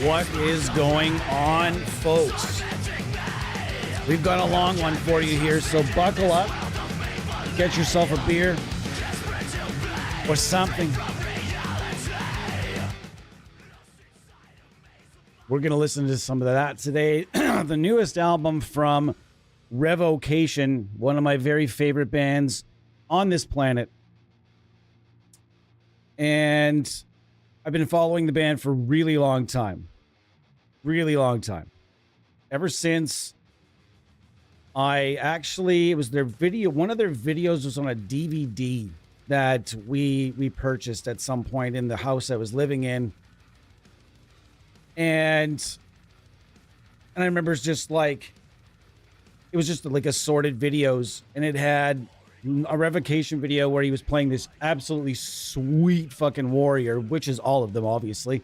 What is going on, folks? We've got a long one for you here, so buckle up, get yourself a beer or something. We're going to listen to some of that today. The newest album from Revocation, one of my very favorite bands on this planet. And I've been following the band for a really long time. Really long time. Ever since it was their video, one of their videos was on a DVD that we purchased at some point in the house I was living in. And I remember it was just like assorted videos, and it had a Revocation video where he was playing this absolutely sweet fucking warrior, which is all of them, obviously.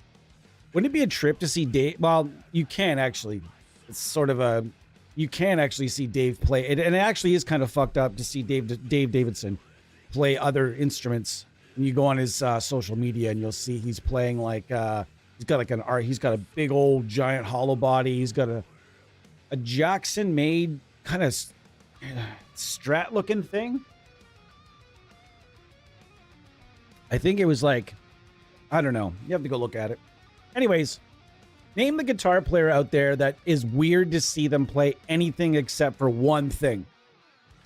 Wouldn't it be a trip to see Dave? Well, you can actually. It's sort of you can actually see Dave play it, and it actually is kind of fucked up to see Dave Davidson play other instruments. And you go on his social media, and you'll see he's playing like he's got like he's got a big old giant hollow body. He's got a Jackson made kind of Strat looking thing. I think it was like, I don't know. You have to go look at it. Anyways, name the guitar player out there that is weird to see them play anything except for one thing.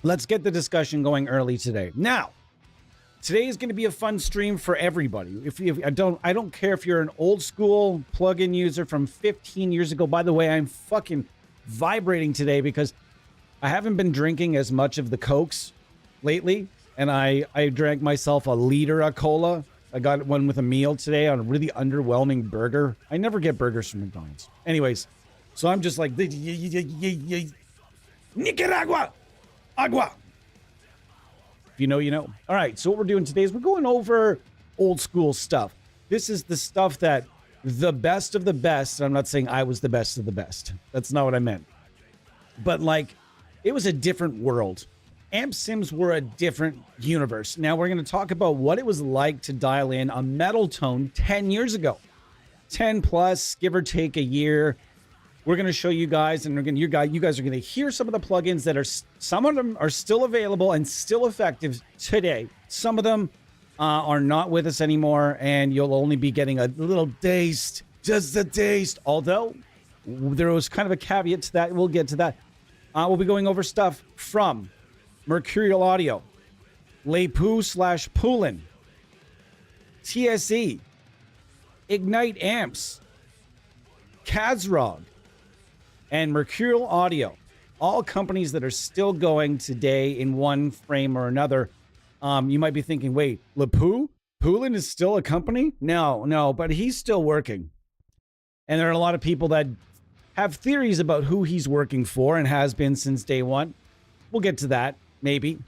Let's get the discussion going early today. Now, today is going to be a fun stream for everybody. I don't care if you're an old school plugin user from 15 years ago. By the way, I'm fucking vibrating today because I haven't been drinking as much of the Cokes lately, and I drank myself a liter of cola. I got one with a meal today on a really underwhelming burger. I never get burgers from McDonald's. Anyways, so I'm just like, Nicaragua, agua. If you know, you know. All right, so what we're doing today is we're going over old school stuff. This is the stuff that the best of the best, I'm not saying I was the best of the best. That's not what I meant. But like, it was a different world. Amp sims were a different universe. Now we're going to talk about what it was like to dial in a metal tone 10 years ago. 10 plus, give or take a year. We're going to show you guys, and you guys are going to hear some of the plugins that some of them are still available and still effective today. Some of them are not with us anymore, and you'll only be getting a little taste, just a taste. Although there was kind of a caveat to that. We'll get to that. We'll be going over stuff from Mercurial Audio, Lepu/Poulin, TSE, Ignite Amps, Kazrog, and Mercurial Audio. All companies that are still going today in one frame or another. You might be thinking, wait, Lepu? Poulin is still a company? No, but he's still working. And there are a lot of people that have theories about who he's working for and has been since day one. We'll get to that. Maybe.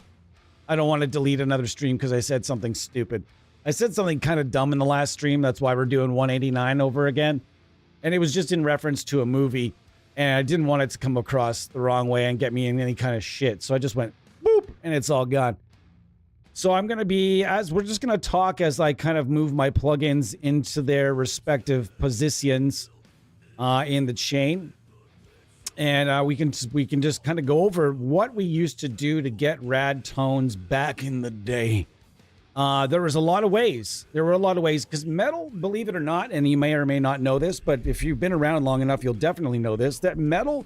I don't want to delete another stream because I said something stupid. I said something kind of dumb in the last stream. That's why we're doing 189 over again. And it was just in reference to a movie. And I didn't want it to come across the wrong way and get me in any kind of shit. So I just went boop and it's all gone. So I'm going to we're just going to talk as I kind of move my plugins into their respective positions in the chain. And we can just kind of go over what we used to do to get rad tones back in the day. There was a lot of ways. There were a lot of ways because metal, believe it or not, and you may or may not know this, but if you've been around long enough, you'll definitely know this, that metal,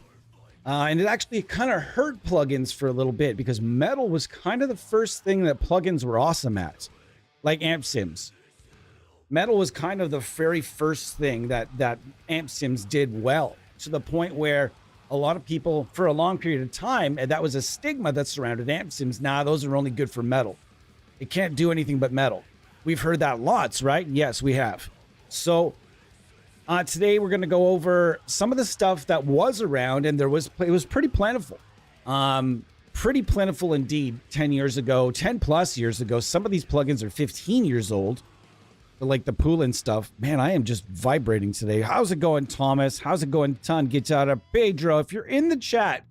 and it actually kind of hurt plugins for a little bit because metal was kind of the first thing that plugins were awesome at, like amp sims. Metal was kind of the very first thing that amp sims did well, to the point where a lot of people, for a long period of time, and that was a stigma that surrounded amp sims. Nah, those are only good for metal. It can't do anything but metal. We've heard that lots, right? Yes, we have. So today we're going to go over some of the stuff that was around, and it was pretty plentiful. Pretty plentiful indeed 10 years ago, 10 plus years ago. Some of these plugins are 15 years old. Like the Poulin stuff. Man, I am just vibrating today. How's it going, Thomas? How's it going, Ton Guitarra? Pedro, if you're in the chat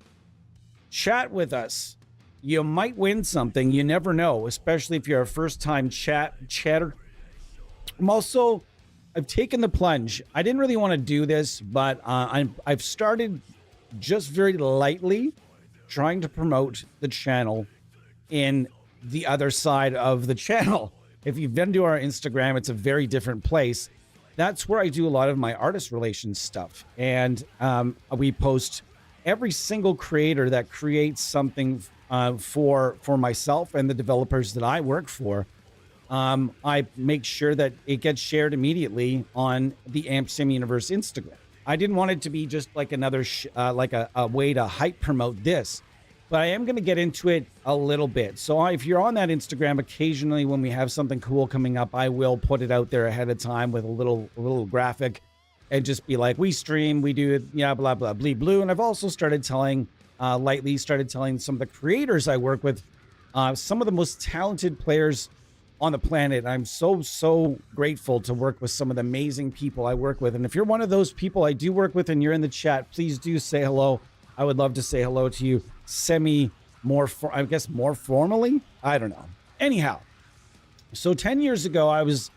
Chat with us. You might win something. You never know, especially if you're a first-time chatter. I'm also I've taken the plunge. I didn't really want to do this, but I've started just very lightly trying to promote the channel in the other side of the channel. If you've been to our Instagram, it's a very different place. That's where I do a lot of my artist relations stuff. And we post every single creator that creates something for myself and the developers that I work for. I make sure that it gets shared immediately on the Amp Sim Universe Instagram. I didn't want it to be just like another like a way to hype promote this, but I am going to get into it a little bit. So if you're on that Instagram, occasionally when we have something cool coming up, I will put it out there ahead of time with a little graphic and just be like, we stream, we do it, yeah, blah, blah, blee, blue. And I've also started telling, lightly started telling some of the creators I work with, some of the most talented players on the planet. I'm so grateful to work with some of the amazing people I work with. And if you're one of those people I do work with and you're in the chat, please do say hello. I would love to say hello to you more formally. I don't know. Anyhow, so 10 years ago, I was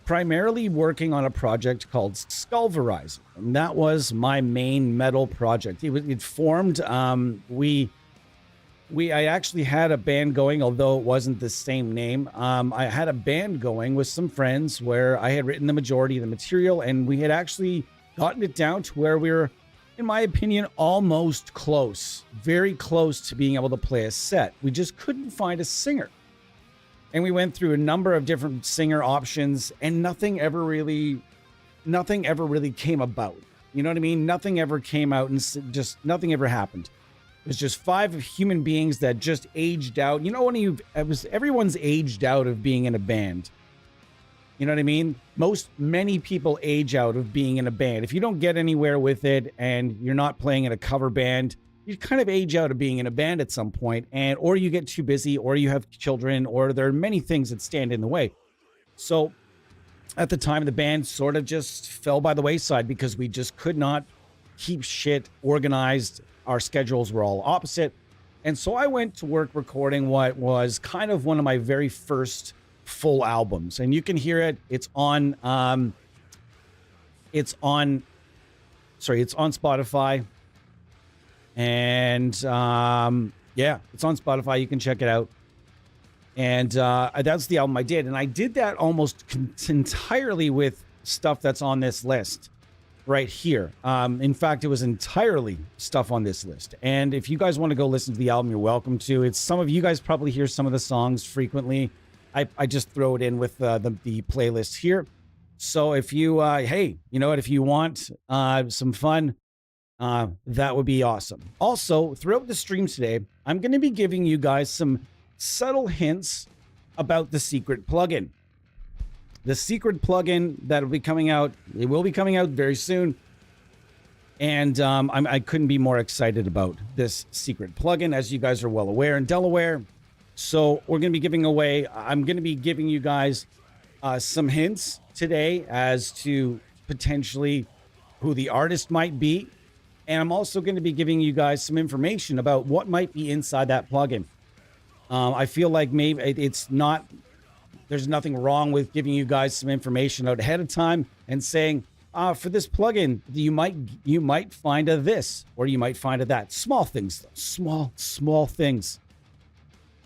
primarily working on a project called Skullverizer, and that was my main metal project. It formed, I actually had a band going, although it wasn't the same name. I had a band going with some friends where I had written the majority of the material, and we had actually gotten it down to where we were, in my opinion, almost close, very close to being able to play a set. We just couldn't find a singer. And we went through a number of different singer options, and nothing ever really came about. You know what I mean? Nothing ever came out, and just nothing ever happened. It was just 5 human beings that just aged out. You know, everyone's aged out of being in a band. You know what I mean? Many people age out of being in a band. If you don't get anywhere with it and you're not playing in a cover band, you kind of age out of being in a band at some point, or you get too busy, or you have children, or there are many things that stand in the way. So at the time, the band sort of just fell by the wayside because we just could not keep shit organized. Our schedules were all opposite. And so I went to work recording what was kind of one of my very first full albums. And you can hear it. It's on Spotify. And yeah, it's on Spotify. You can check it out. And that's the album I did. And I did that almost entirely with stuff that's on this list right here. In fact, it was entirely stuff on this list. And if you guys want to go listen to the album, you're welcome to. It's some of you guys probably hear some of the songs frequently. I just throw it in with the playlist here. So if you, hey, you know what, if you want some fun, that would be awesome. Also, throughout the stream today, I'm going to be giving you guys some subtle hints about the secret plugin. The secret plugin that will be coming out, it will be coming out very soon. And I couldn't be more excited about this secret plugin, as you guys are well aware, in Delaware. So I'm going to be giving you guys some hints today as to potentially who the artist might be. And I'm also going to be giving you guys some information about what might be inside that plugin. I feel like maybe there's nothing wrong with giving you guys some information out ahead of time and saying, for this plugin, you might find a this, or you might find a that. Small things, though. Small things.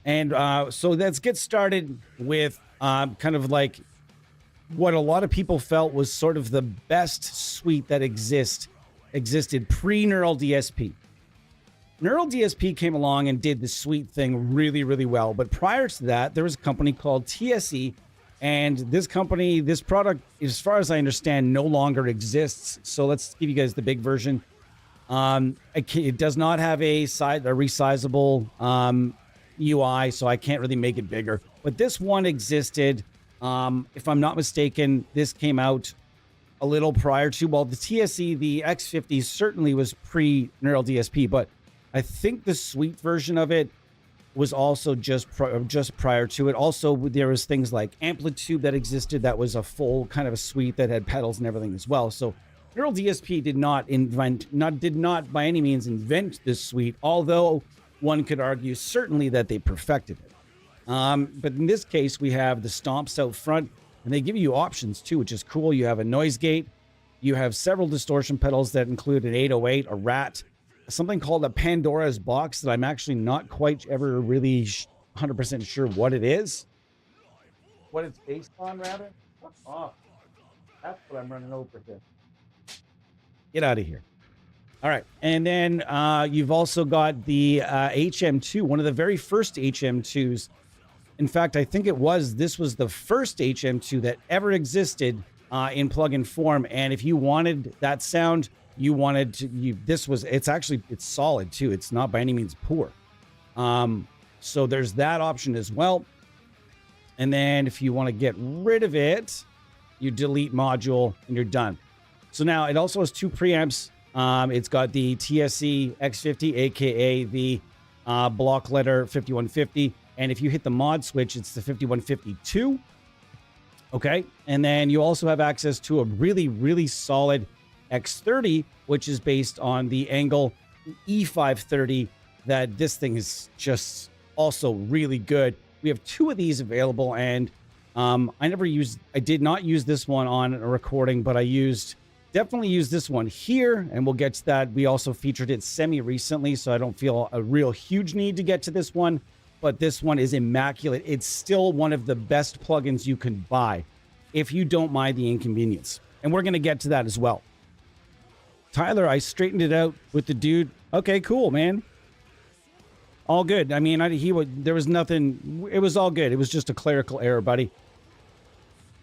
And so let's get started with kind of like what a lot of people felt was sort of the best suite that existed pre-Neural DSP. Neural DSP came along and did the suite thing really, really well. But prior to that, there was a company called TSE. And this product, as far as I understand, no longer exists. So let's give you guys the big version. It does not have a resizable UI, so I can't really make it bigger. But this one existed. If I'm not mistaken, this came out a little prior to, well, the TSE, the X50 certainly was pre-Neural DSP, but I think the suite version of it was also just prior to it. Also, there was things like Amplitude that existed that was a full kind of a suite that had pedals and everything as well. So Neural DSP did not by any means invent this suite, although one could argue certainly that they perfected it. But in this case, we have the stomps out front. And they give you options too, which is cool. You have a noise gate. You have several distortion pedals that include an 808, a Rat, something called a Pandora's box that I'm actually not quite ever really 100% sure what it is. What it's based on, rather. Fuck off. That's what I'm running over here. Get out of here. All right. And then you've also got the HM2, one of the very first HM2s. In fact, I think this was the first HM2 that ever existed in plug-in form. And if you wanted that sound, it's solid too. It's not by any means poor. So there's that option as well. And then if you want to get rid of it, you delete module and you're done. So now it also has two preamps. It's got the TSC X50, aka the block letter 5150. And if you hit the mod switch, it's the 5152. Okay. And then you also have access to a really, really solid X30, which is based on the Angle E530. That this thing is just also really good. We have two of these available, and I did not use this one on a recording, but definitely used this one here, and we'll get to that. We also featured it semi-recently, so I don't feel a real huge need to get to this one. But this one is immaculate. It's still one of the best plugins you can buy if you don't mind the inconvenience. And we're going to get to that as well. Tyler, I straightened it out with the dude. Okay, cool, man. All good. I mean, there was nothing. It was all good. It was just a clerical error, buddy.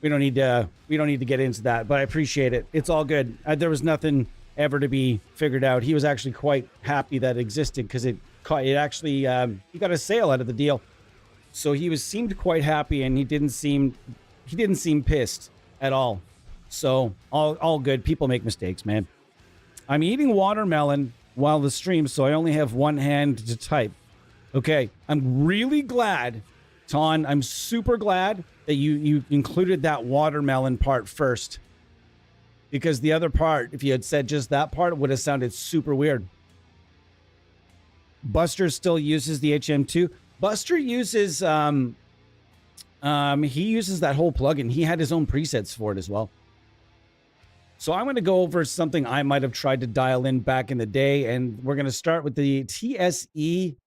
We don't need to get into that, but I appreciate it. It's all good. There was nothing ever to be figured out. He was actually quite happy that it existed because it actually he got a sale out of the deal, so he seemed quite happy, and he didn't seem pissed at all. So all good. People make mistakes, man. I'm eating watermelon while the stream, so I only have one hand to type. Okay, I'm really glad, Ton. I'm super glad that you included that watermelon part first, because the other part, if you had said just that part, it would have sounded super weird. Buster still uses the HM2. Buster uses he uses that whole plugin. He had his own presets for it as well. So I'm going to go over something I might have tried to dial in back in the day, and we're going to start with the TSE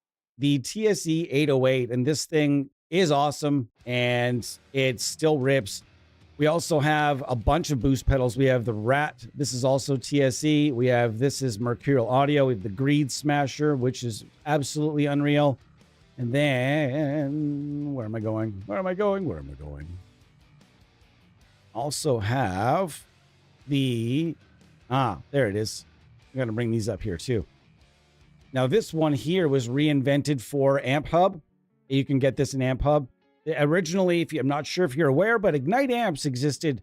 808, and this thing is awesome, and it still rips. We also have a bunch of boost pedals. We have the Rat. This is also TSE. This is Mercurial Audio. We have the Greed Smasher, which is absolutely unreal. And then, where am I going? Also have there it is. I'm going to bring these up here too. Now, this one here was reinvented for Amp Hub. You can get this in Amp Hub. Originally, I'm not sure if you're aware, but Ignite amps existed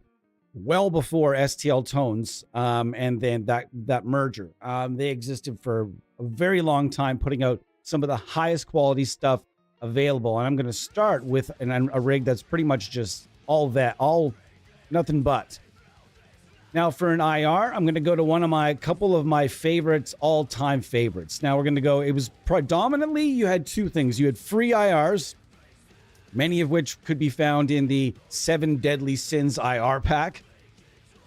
well before STL Tones, and then that merger. They existed for a very long time, putting out some of the highest quality stuff available. And I'm going to start with a rig that's pretty much just nothing but. Now, for an IR, I'm going to go to a couple of my favorites, all-time favorites. Now, we're going to go, it was predominantly, you had two things. You had free IRs, many of which could be found in the 7 Deadly Sins IR pack.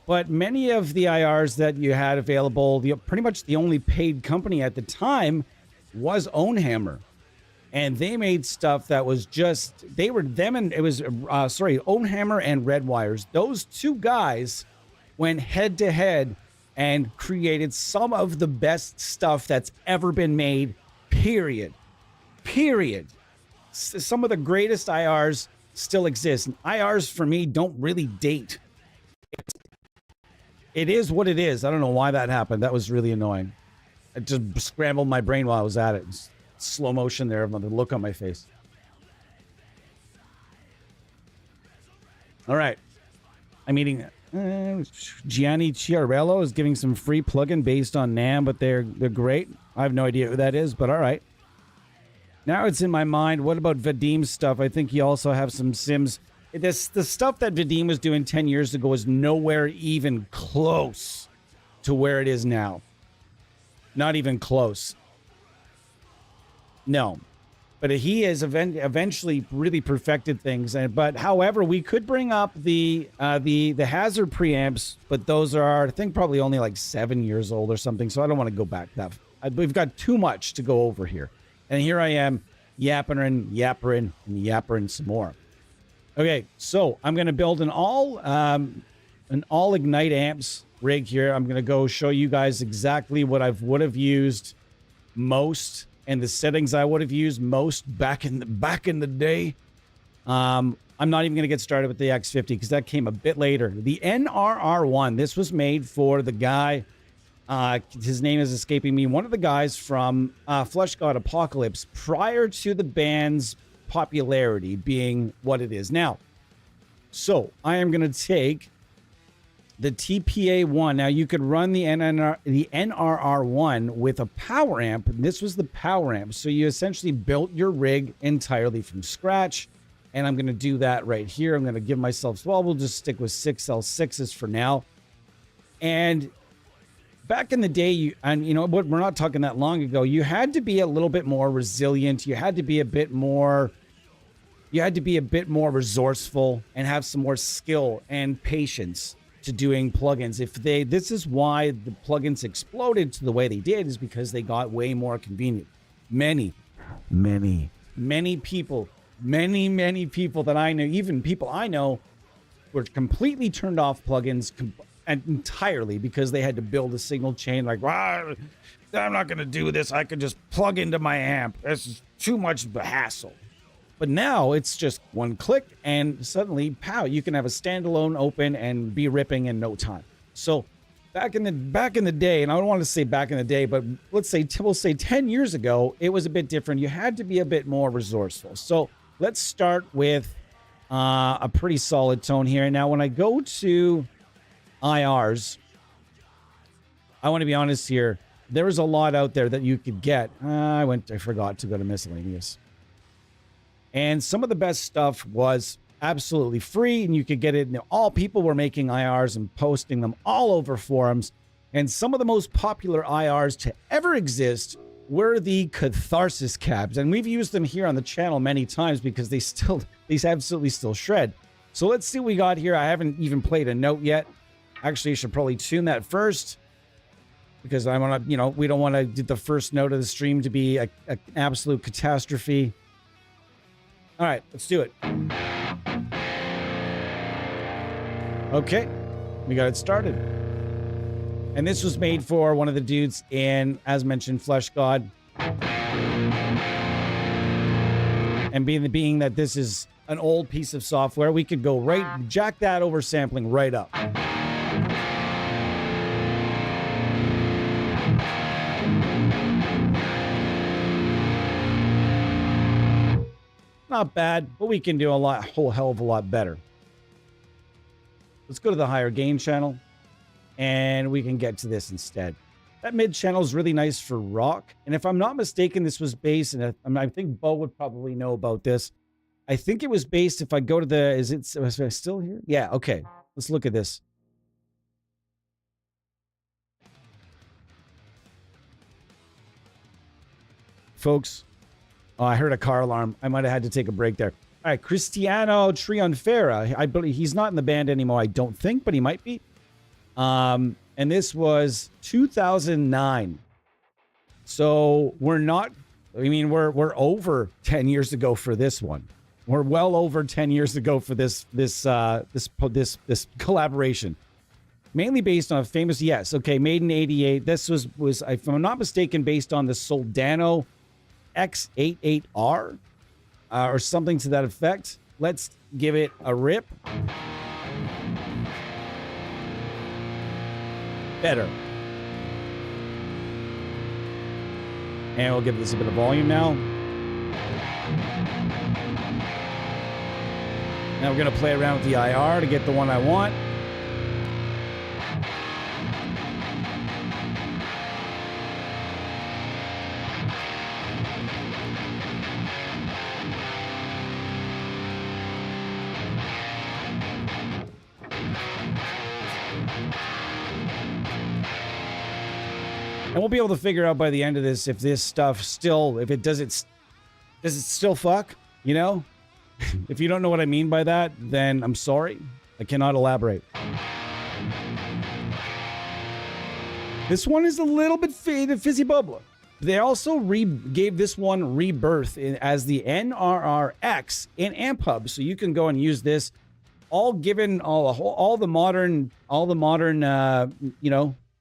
But many of the IRs that you had available, pretty much the only paid company at the time was Ownhammer. And they made stuff that was just, Ownhammer and Red Wires. Those two guys went head to head and created some of the best stuff that's ever been made, period. Some of the greatest IRs still exist. And IRs for me don't really date. It is what it is. I don't know why that happened. That was really annoying. It just scrambled my brain while I was at it. Slow motion there, the look on my face. All right. I'm eating Gianni Chiarello is giving some free plugin based on NAMM, but they're great. I have no idea who that is, but all right. Now it's in my mind. What about Vadim's stuff? I think you also have some Sims. The stuff that Vadim was doing 10 years ago is nowhere even close to where it is now. Not even close. No. but he has eventually really perfected things. But however, we could bring up the hazard preamps, but those are, I think, probably only like 7 years old or something. So I don't want to go back that. We've got too much to go over here, and here I am yappering some more. Okay, so I'm going to build an all ignite amps rig here. I'm going to go show you guys exactly what I would have used most and the settings I would have used most back in the day. I'm not even going to get started with the X50 because that came a bit later. The NRR1, this was made for the guy, his name is escaping me, one of the guys from Flesh God Apocalypse prior to the band's popularity being what it is now. So I am going to take the TPA1. Now you could run the NRR1 with a power amp. This was the power amp. So you essentially built your rig entirely from scratch. And I'm going to do that right here. I'm going to give myself, well, we'll just stick with 6L6s for now. And back in the day, you know what, we're not talking that long ago, you had to be a little bit more resilient. You had to be a bit more resourceful and have some more skill and patience to doing plugins. This is why the plugins exploded to the way they did, is because they got way more convenient. Many people that I know, even people I know, were completely turned off plugins entirely because they had to build a signal chain. Like, well, I'm not going to do this. I could just plug into my amp. This is too much of a hassle. But now it's just one click and suddenly, pow, you can have a standalone open and be ripping in no time. So back in the day, and I don't want to say back in the day, but we'll say 10 years ago, it was a bit different. You had to be a bit more resourceful. So let's start with a pretty solid tone here. Now, when I go to IRs, I want to be honest here. There was a lot out there that you could get. I forgot to go to miscellaneous. And some of the best stuff was absolutely free, and you could get it. All people were making IRs and posting them all over forums. And some of the most popular IRs to ever exist were the Catharsis cabs. And we've used them here on the channel many times because they absolutely still shred. So let's see what we got here. I haven't even played a note yet. Actually, I should probably tune that first, because I want to, we don't want to do the first note of the stream to be an absolute catastrophe. All right, let's do it. Okay, we got it started. And this was made for one of the dudes in, as mentioned, Flesh God. And being that this is an old piece of software, we could go jack that over sampling right up. Not bad, but we can do a whole hell of a lot better. Let's go to the higher gain channel, and we can get to this instead. That mid channel is really nice for rock. And if I'm not mistaken, this was based, and I think Bo would probably know about this. I think it was based, if I go to the, is it still here? Yeah, okay. Let's look at this. Folks, oh, I heard a car alarm. I might have had to take a break there. All right, Cristiano Trionfera. I believe he's not in the band anymore, I don't think, but he might be. And this was 2009. So we're over 10 years ago for this one. We're well over 10 years ago for this collaboration. Mainly based on a famous, yes, okay, made in 88. This was, if I'm not mistaken, based on the Soldano X88R or something to that effect. Let's give it a rip. Better. And we'll give this a bit of volume now. Now we're going to play around with the IR to get the one I want. And we'll be able to figure out by the end of this if this stuff still, if it does its Does it still fuck? You know, if you don't know what I mean by that, then I'm sorry. I cannot elaborate. This one is a little bit fizzy bubbler. They also gave this one rebirth as the NRRX in Amp Hub, so you can go and use this. All given all the modern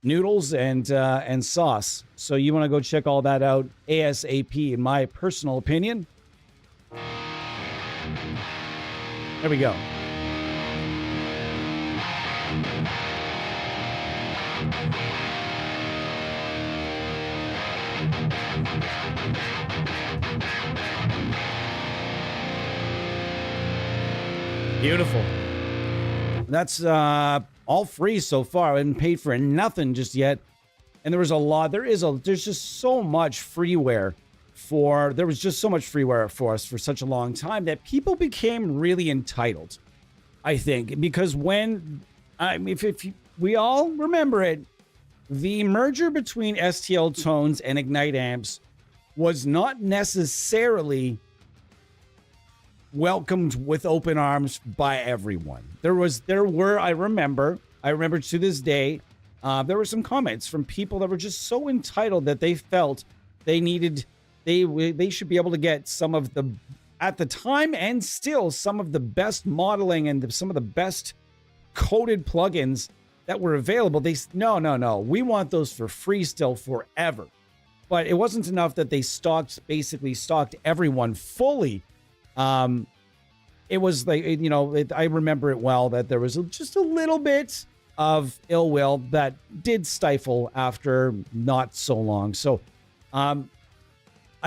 noodles and sauce. So you want to go check all that out ASAP, in my personal opinion. There we go. Beautiful. That's all free so far. I haven't paid for nothing just yet. And there's just so much freeware there was just so much freeware for us for such a long time that people became really entitled, I think, because if we all remember it, the merger between STL Tones and Ignite Amps was not necessarily welcomed with open arms by everyone. I remember to this day, there were some comments from people that were just so entitled that they felt they should be able to get some of the, at the time and still, some of the best modeling and some of the best coded plugins that were available. No, we want those for free still forever. But it wasn't enough that they basically stocked everyone fully. It was like, I remember it well, that there was just a little bit of ill will that did stifle after not so long. So I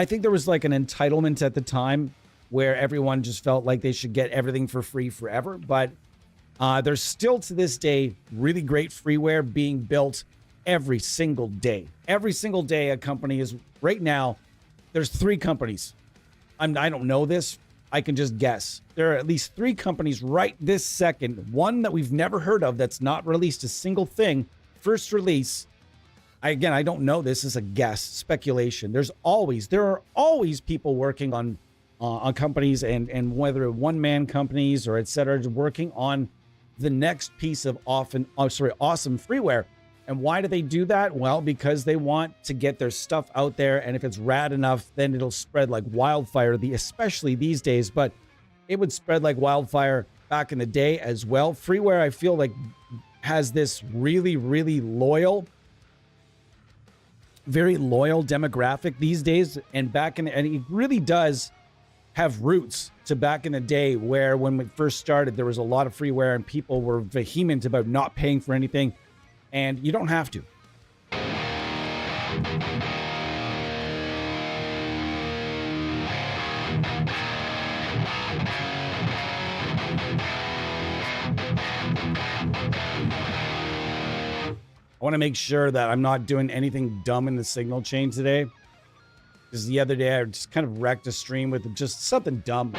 think there was like an entitlement at the time where everyone just felt like they should get everything for free forever. But there's still to this day really great freeware being built every single day. Every single day a company is, right now, there's 3 companies. I don't know this. I can just guess. There are at least 3 companies right this second. One that we've never heard of that's not released a single thing. First release. I don't know. This is a guess, speculation. There are always people working on companies and whether one-man companies or et cetera, working on the next piece of awesome freeware. And why do they do that? Well, because they want to get their stuff out there, and if it's rad enough, then it'll spread like wildfire, especially these days, but it would spread like wildfire back in the day as well. Freeware, I feel like, has this really, really very loyal demographic these days, and it really does have roots to back in the day where when we first started, there was a lot of freeware and people were vehement about not paying for anything. And you don't have to. I want to make sure that I'm not doing anything dumb in the signal chain today. Because the other day I just kind of wrecked a stream with just something dumb.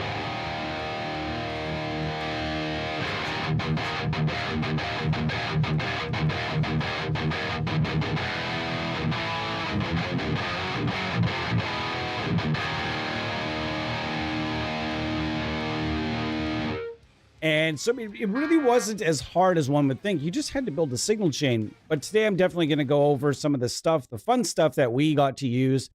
And so it really wasn't as hard as one would think. You just had to build a signal chain. But today I'm definitely going to go over some of the stuff, the fun stuff that we got to use,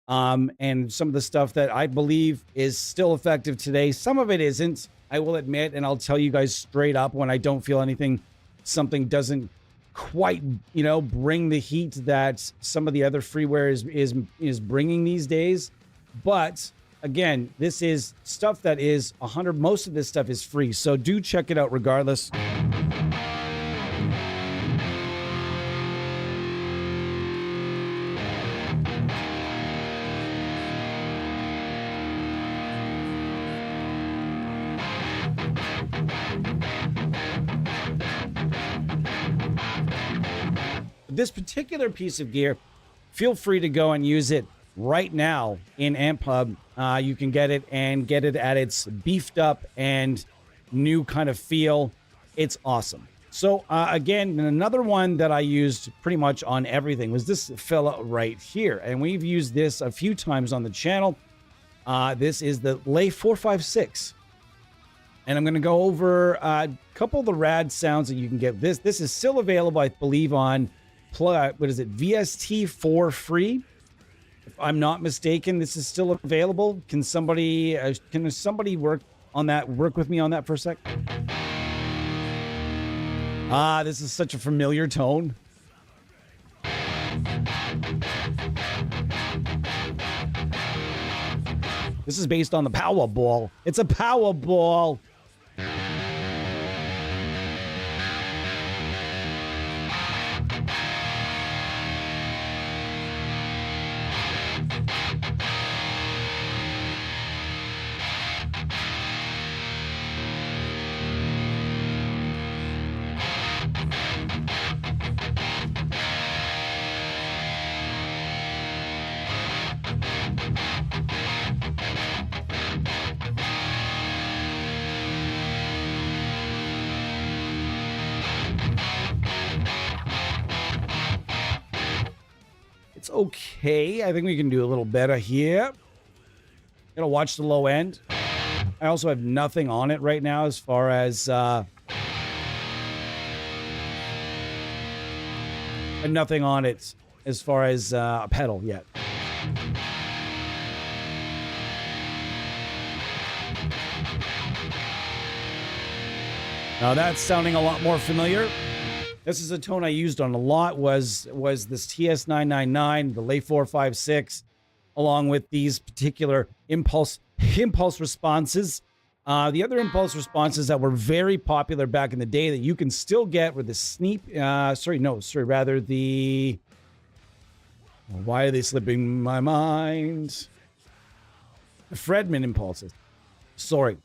and some of the stuff that I believe is still effective today. Some of it isn't, I will admit, and I'll tell you guys straight up when I don't feel something doesn't quite, bring the heat that some of the other freeware is bringing these days. But again, this is stuff that is 100. Most of this stuff is free, so do check it out regardless. This particular piece of gear, feel free to go and use it right now in Amp Hub. You can get it at its beefed up and new kind of feel. It's awesome. So again, another one that I used pretty much on everything was this fella right here. And we've used this a few times on the channel. This is the Lay 456. And I'm going to go over a couple of the rad sounds that you can get. This is still available, I believe, on what is it, VST4 free. If I'm not mistaken, this is still available. Can somebody work on that? Work with me on that for a sec. This is such a familiar tone. This is based on the Powerball. It's a Powerball. It's okay. I think we can do a little better here. Gonna watch the low end. I also have nothing on it right now as far as nothing on it as far as a pedal yet. Now that's sounding a lot more familiar. This is a tone I used on a lot, was this TS999, the Lay 456, along with these particular impulse responses. The other impulse responses that were very popular back in the day that you can still get were the why are they slipping my mind? The Fredman impulses. Sorry.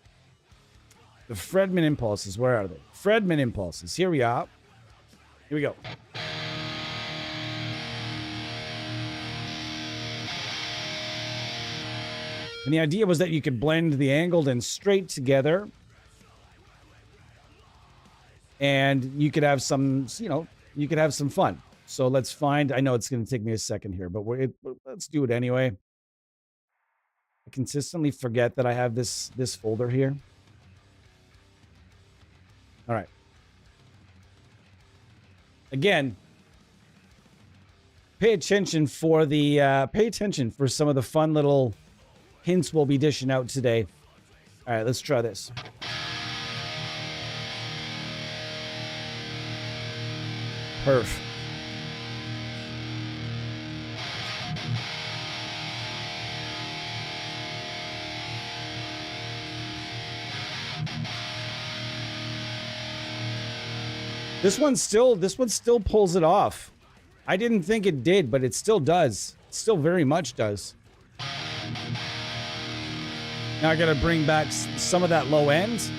The Fredman impulses, where are they? Fredman impulses, here we are. Here we go. And the idea was that you could blend the angled and straight together. And you could have some, you could have some fun. So let's find, I know it's going to take me a second here, but let's do it anyway. I consistently forget that I have this folder here. All right. Again, pay attention for some of the fun little hints we'll be dishing out today. All right, let's try this. Perf. This one still pulls it off. I didn't think it did, but it still does. It still very much does. Now I gotta bring back some of that low end.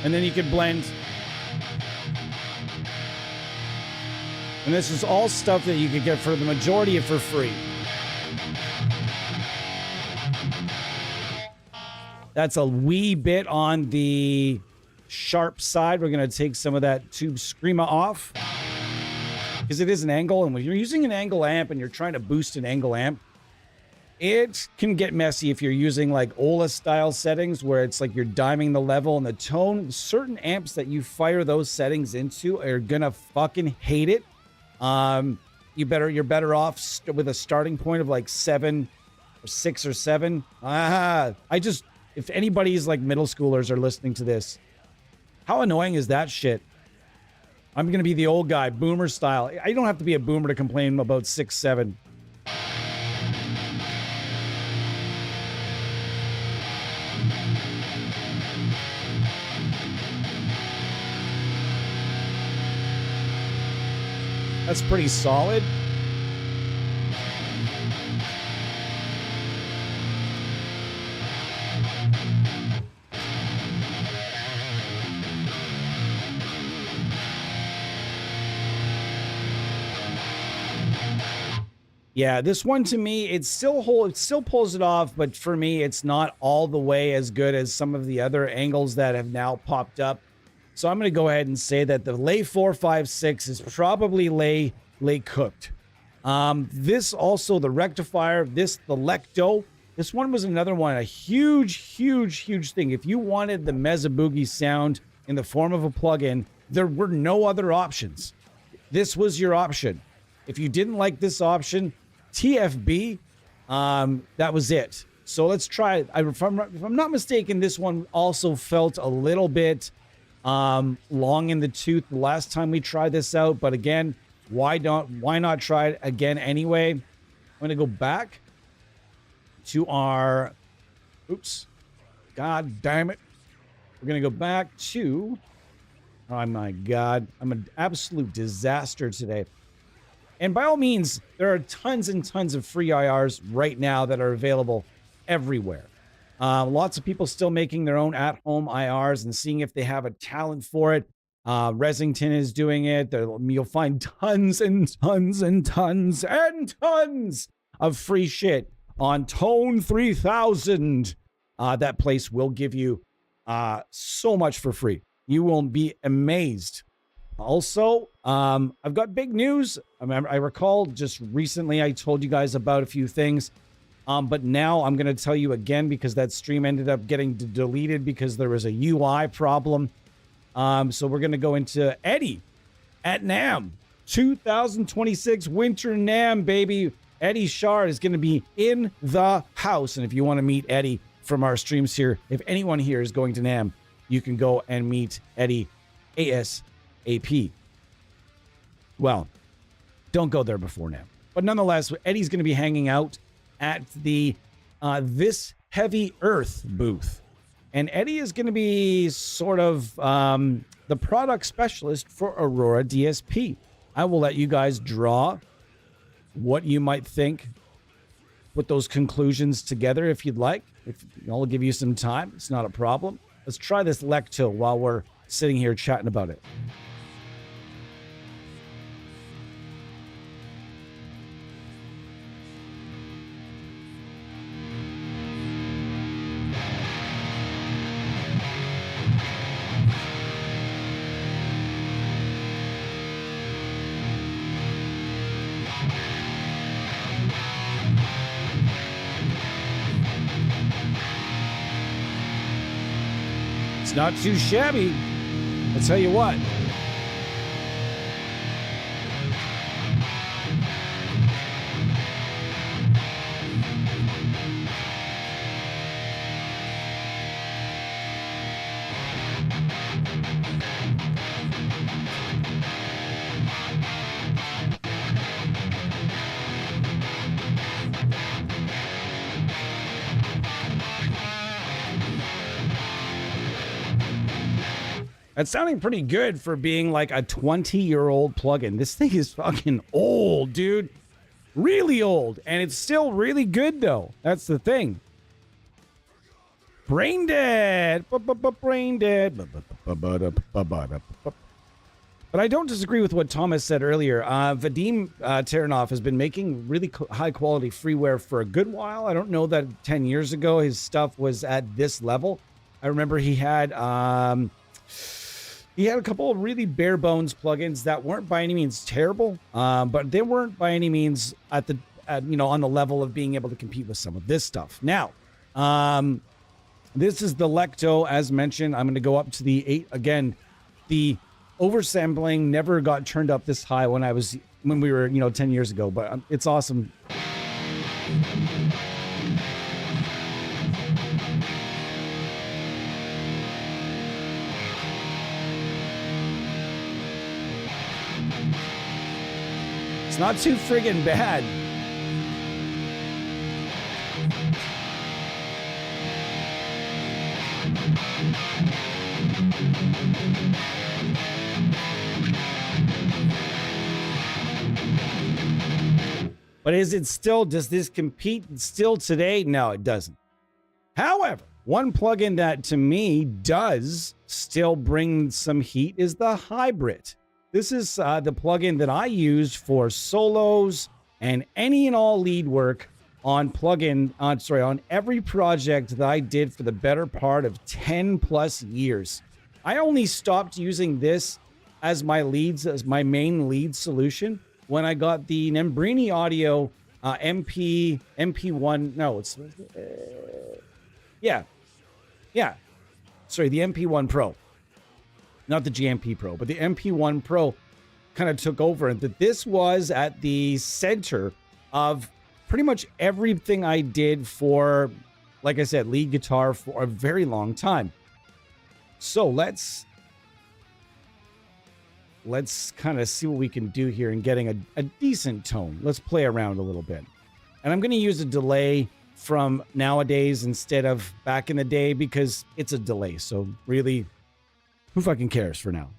And then you can blend. And this is all stuff that you could get for the majority of for free. That's a wee bit on the sharp side. We're going to take some of that tube screamer off because it is an angle. And when you're using an angle amp and you're trying to boost an angle amp, it can get messy if you're using like Ola style settings where it's like you're diming the level and the tone. Certain amps that you fire those settings into are going to fucking hate it. You're better off with a starting point of like 7 or 6 or 7. If anybody's like middle schoolers are listening to this, how annoying is that shit? I'm going to be the old guy, boomer style. I don't have to be a boomer to complain about 6, 7. That's pretty solid. Yeah, this one to me, it still pulls it off, but for me, it's not all the way as good as some of the other angles that have now popped up. So I'm going to go ahead and say that the lay 456 is probably lay cooked. This also, the rectifier, this, the Lecto, this one was another one, a huge thing. If you wanted the Mesa Boogie sound in the form of a plugin, there were no other options. This was your option. If you didn't like this option, TFB, that was it. So let's try it. If I'm not mistaken, this one also felt a little bit long in the tooth the last time we tried this out. But again, why not try it again anyway? I'm going to go back to our, oops, god damn it. We're going to go back to, oh my god, I'm an absolute disaster today. And by all means, there are tons and tons of free IRs right now that are available everywhere. Lots of people still making their own at-home IRs and seeing if they have a talent for it. Resington is doing it. You'll find tons and tons and tons and tons of free shit on Tone 3000. That place will give you so much for free. You will be amazed. Also, I've got big news. I recall just recently I told you guys about a few things. But now I'm going to tell you again because that stream ended up getting deleted because there was a UI problem. So we're going to go into Eddie at NAMM 2026 Winter NAMM, baby. Eddie Shard is going to be in the house. And if you want to meet Eddie from our streams here, if anyone here is going to NAMM, you can go and meet Eddie ASAP. Well, don't go there before NAMM. But nonetheless, Eddie's going to be hanging out at the This Heavy Earth booth. And Eddie is going to be sort of the product specialist for Aurora DSP. I will let you guys draw what you might think, put those conclusions together if you'd like. If I'll give you some time, it's not a problem. Let's try this Lecto while we're sitting here chatting about it. Not too shabby, I'll tell you what. It's sounding pretty good for being like a 20-year-old plugin. This thing is fucking old, dude. Really old. And it's still really good, though. That's the thing. Brain dead. Brain dead. But I don't disagree with what Thomas said earlier. Vadim Taranov has been making really high-quality freeware for a good while. I don't know that 10 years ago his stuff was at this level. I remember he had a couple of really bare bones plugins that weren't by any means terrible, but they weren't by any means on the level of being able to compete with some of this stuff. Now, this is the Lecto, as mentioned. I'm going to go up to the 8 again. The oversampling never got turned up this high when we were 10 years ago, but it's awesome. It's not too friggin' bad. But does this compete still today? No, it doesn't. However, one plugin that to me does still bring some heat is the Hybrid. This is the plugin that I use for solos and any and all lead work on every project that I did for the better part of 10 plus years. I only stopped using this as my leads, as my main lead solution when I got the Nembrini Audio MP1. No, it's yeah. Sorry, the MP1 Pro, not the GMP Pro, but the MP1 Pro kind of took over, and that this was at the center of pretty much everything I did for, like I said, lead guitar for a very long time. So let's kind of see what we can do here in getting a decent tone. Let's play around a little bit. And I'm going to use a delay from nowadays instead of back in the day because it's a delay. So really, who fucking cares for now?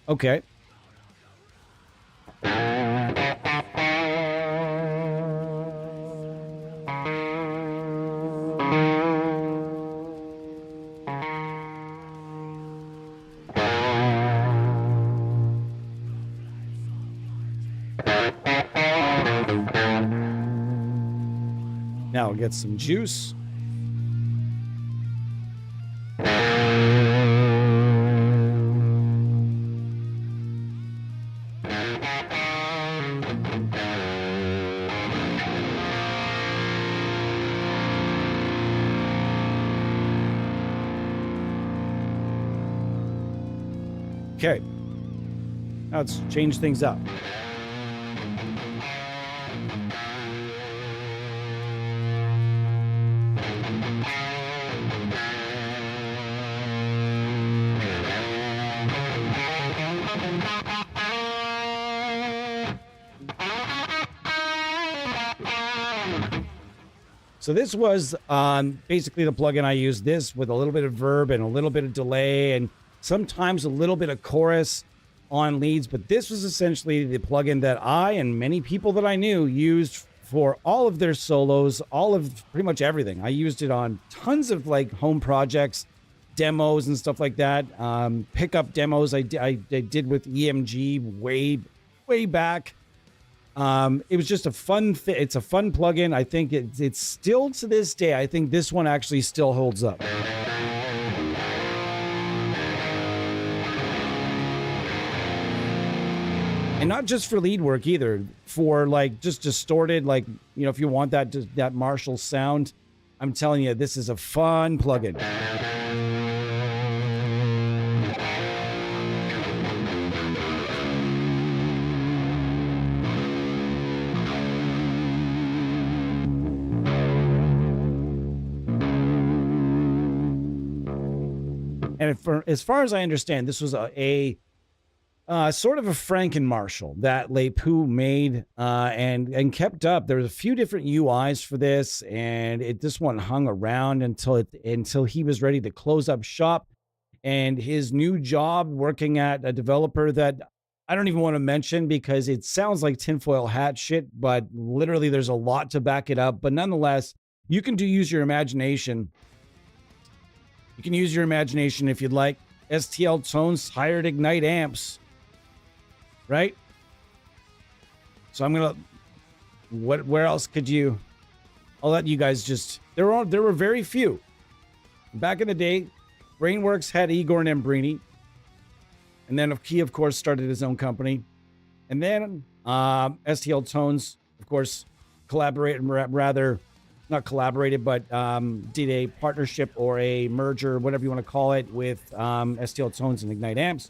Okay. Now get some juice. Okay. Now let's change things up. So this was basically the plugin I used, this with a little bit of verb and a little bit of delay and sometimes a little bit of chorus on leads. But this was essentially the plugin that I and many people that I knew used for all of their solos, all of pretty much everything. I used it on tons of like home projects, demos and stuff like that. Pickup demos I did with EMG way back. It was just a fun it's a fun plugin. I think it's still to this day, I think this one actually still holds up. And not just for lead work either, for like just distorted, like, you know, if you want that Marshall sound, I'm telling you, this is a fun plugin. And as far as I understand, this was a sort of a Franken Marshall that Les Pou made and kept up. There was a few different UIs for this, and this one hung around until he was ready to close up shop. And his new job working at a developer that I don't even want to mention because it sounds like tinfoil hat shit, but literally there's a lot to back it up. But nonetheless, you can use your imagination. You can use your imagination if you'd like. STL Tones hired Ignite amps, right? So I'm gonna. Where else could you? I'll let you guys just. There were very few. Back in the day, Brainworks had Igor Nembrini, and then he of course started his own company, and then STL Tones, of course, not collaborated, but did a partnership or a merger, whatever you want to call it, with STL Tones and Ignite Amps.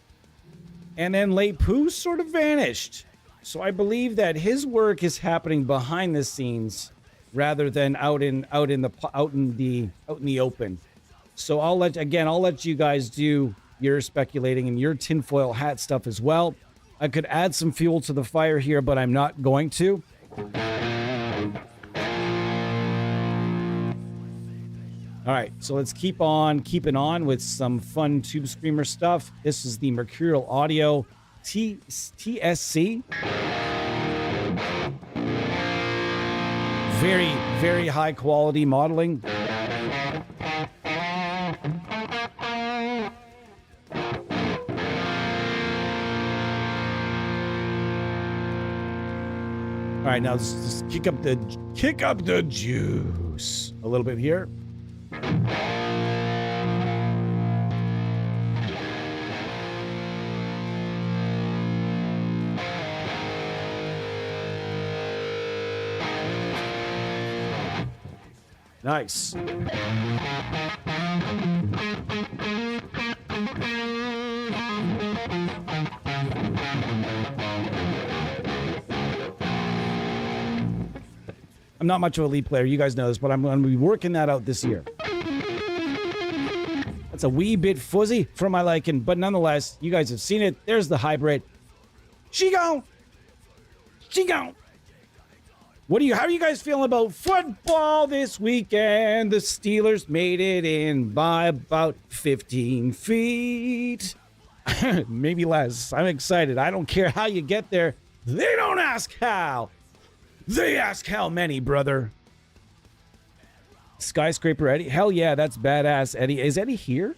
And then Les Pou sort of vanished. So I believe that his work is happening behind the scenes rather than out in the open. So I'll let you guys do your speculating and your tinfoil hat stuff as well. I could add some fuel to the fire here, but I'm not going to. All right, so let's keep on keeping on with some fun Tube Screamer stuff. This is the Mercurial Audio TSC. Very, very high quality modeling. All All right, now let's just kick up the juice a little bit here. Nice. I'm not much of a Elite player, you guys know this, but I'm going to be working that out this year. That's a wee bit fuzzy for my liking, but nonetheless, you guys have seen it. There's the hybrid. She gone. How are you guys feeling about football this weekend? The Steelers made it in by about 15 feet. Maybe less. I'm excited. I don't care how you get there. They don't ask how. They ask how many, brother. Skyscraper Eddie? Hell yeah, that's badass, Eddie. Is Eddie here?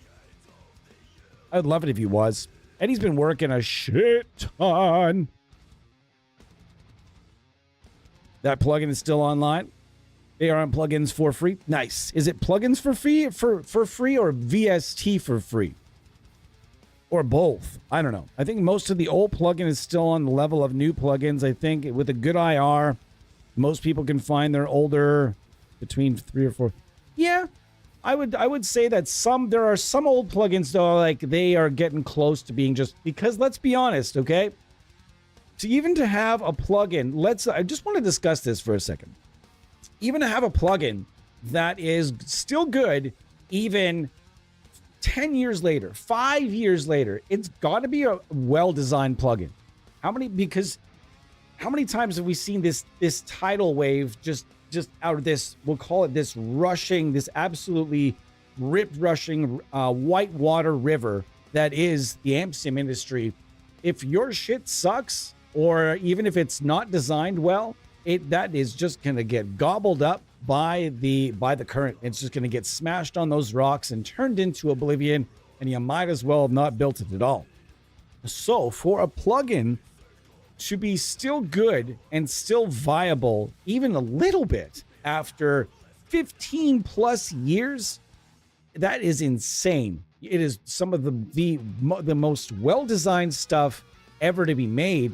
I'd love it if he was. Eddie's been working a shit ton. That plugin is still online. They are on plugins for free. Nice. Is it plugins for free for free or VST for free? Or both? I don't know. I think most of the old plugin is still on the level of new plugins. I think with a good IR, most people can find their older between 3 or 4. Yeah, I would say that there are some old plugins though, like they are getting close to being just, because let's be honest, okay? To have a plugin, I just want to discuss this for a second. Even to have a plugin that is still good, even 10 years later, 5 years later, it's got to be a well-designed plugin. How many times have we seen this tidal wave just out of this, we'll call it this rushing, this absolutely rip-rushing whitewater river that is the amp sim industry? If your shit sucks, or even if it's not designed well, that is just going to get gobbled up by the current. It's just going to get smashed on those rocks and turned into oblivion, and you might as well have not built it at all. So for a plugin to be still good and still viable, even a little bit after 15 plus years, that is insane. It is some of the most well-designed stuff ever to be made.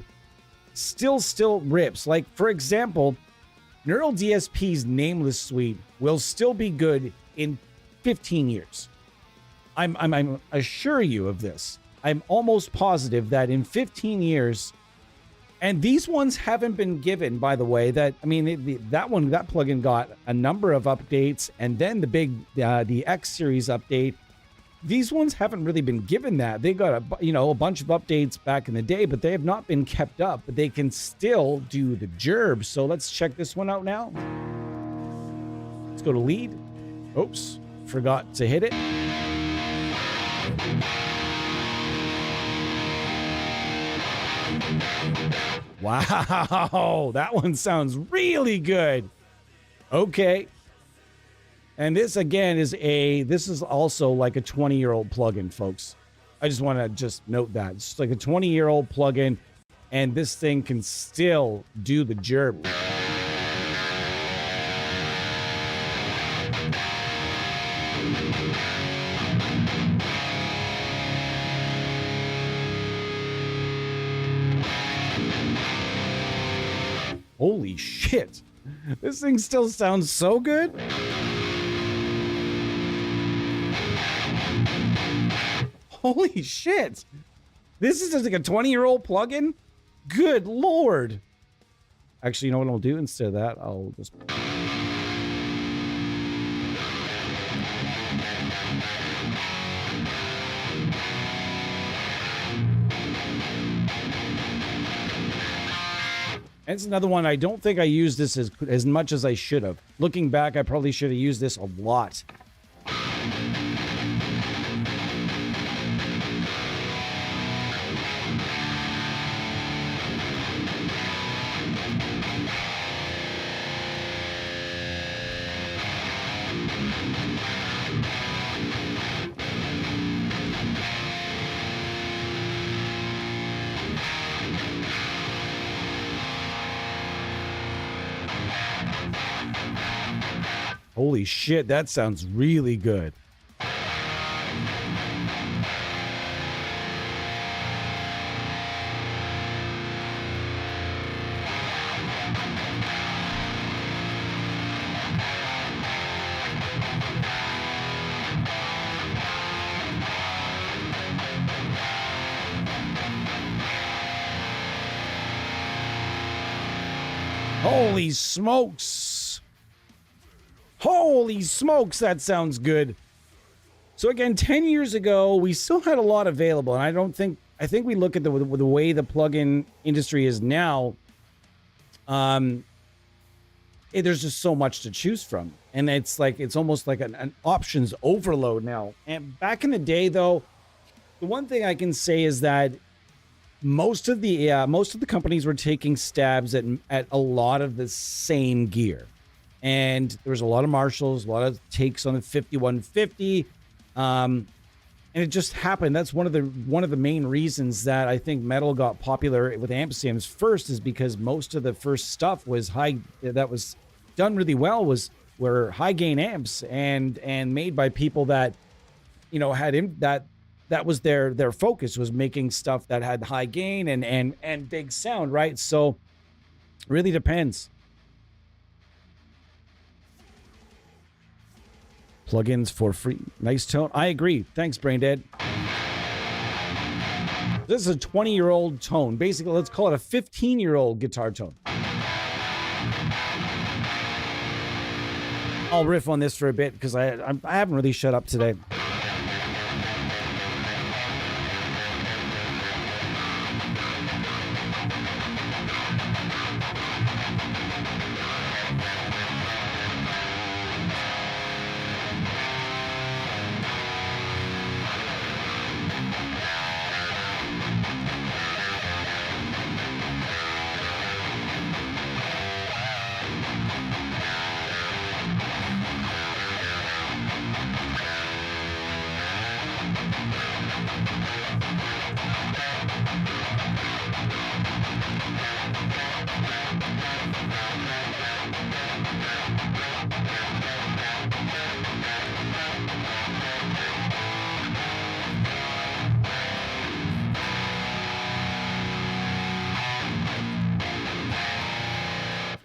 Still rips. Like, for example, Neural DSP's Nameless Suite will still be good in 15 years. I'm assure you of this. I'm almost positive that in 15 years, and these ones haven't been given, by the way, that plugin got a number of updates, and then the X series update. These ones haven't really been given that. They got a bunch of updates back in the day, but they have not been kept up, but they can still do the gerb. So let's check this one out now. Let's go to lead. Oops, forgot to hit it. Wow, that one sounds really good. Okay. And this again this is also like a 20-year-old plugin, folks. I just want to note that. It's like a 20-year-old plugin, and this thing can still do the gerb. Holy shit. This thing still sounds so good. Holy shit. This is just like a 20-year-old plugin? Good lord. Actually, you know what I'll do instead of that? I'll just... And it's another one. I don't think I used this as much as I should have. Looking back, I probably should have used this a lot. Holy shit, that sounds really good. Holy smokes. Holy smokes, that sounds good. So again, 10 years ago, we still had a lot available. And I think we look at the way the plug-in industry is now, there's just so much to choose from. And it's almost like an options overload now. And back in the day, though, the one thing I can say is that most of the companies were taking stabs at a lot of the same gear. And there was a lot of Marshalls, a lot of takes on the 5150. And it just happened. That's one of the main reasons that I think metal got popular with amp sims first, is because most of the first stuff was that was done really well were high gain amps and made by people that, you know, that was their focus, was making stuff that had high gain and big sound, right? So really depends. Plugins for free. Nice tone. I agree. Thanks, Braindead. This is a 20-year-old tone. Basically, let's call it a 15-year-old guitar tone. I'll riff on this for a bit because I haven't really shut up today.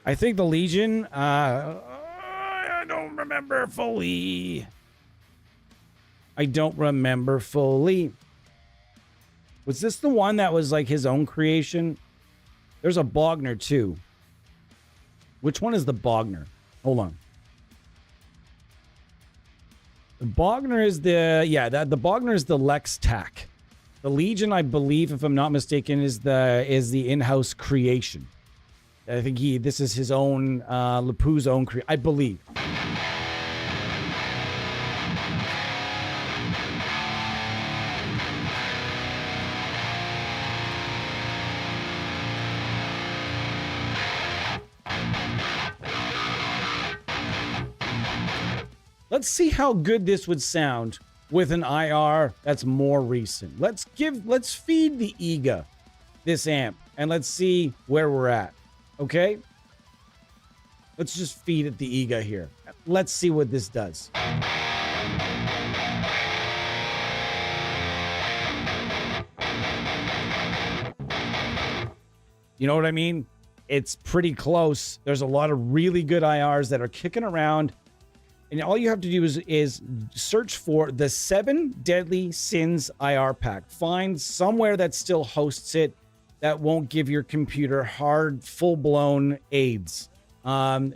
I think the Legion, I don't remember fully. Was this the one that was like his own creation? There's a Bogner too. Which one is the Bogner? Hold on. The Bogner is the Bogner is the Lex Tac. The Legion, I believe, if I'm not mistaken, is the in-house creation. I think this is his own, Lepu's own I believe. Let's see how good this would sound with an IR that's more recent. Let's feed the EGA this amp and let's see where we're at. Okay? Let's just feed it the EGA here. Let's see what this does. You know what I mean? It's pretty close. There's a lot of really good IRs that are kicking around. And all you have to do is search for the 7 Deadly Sins IR pack. Find somewhere that still hosts it, that won't give your computer hard, full-blown AIDS.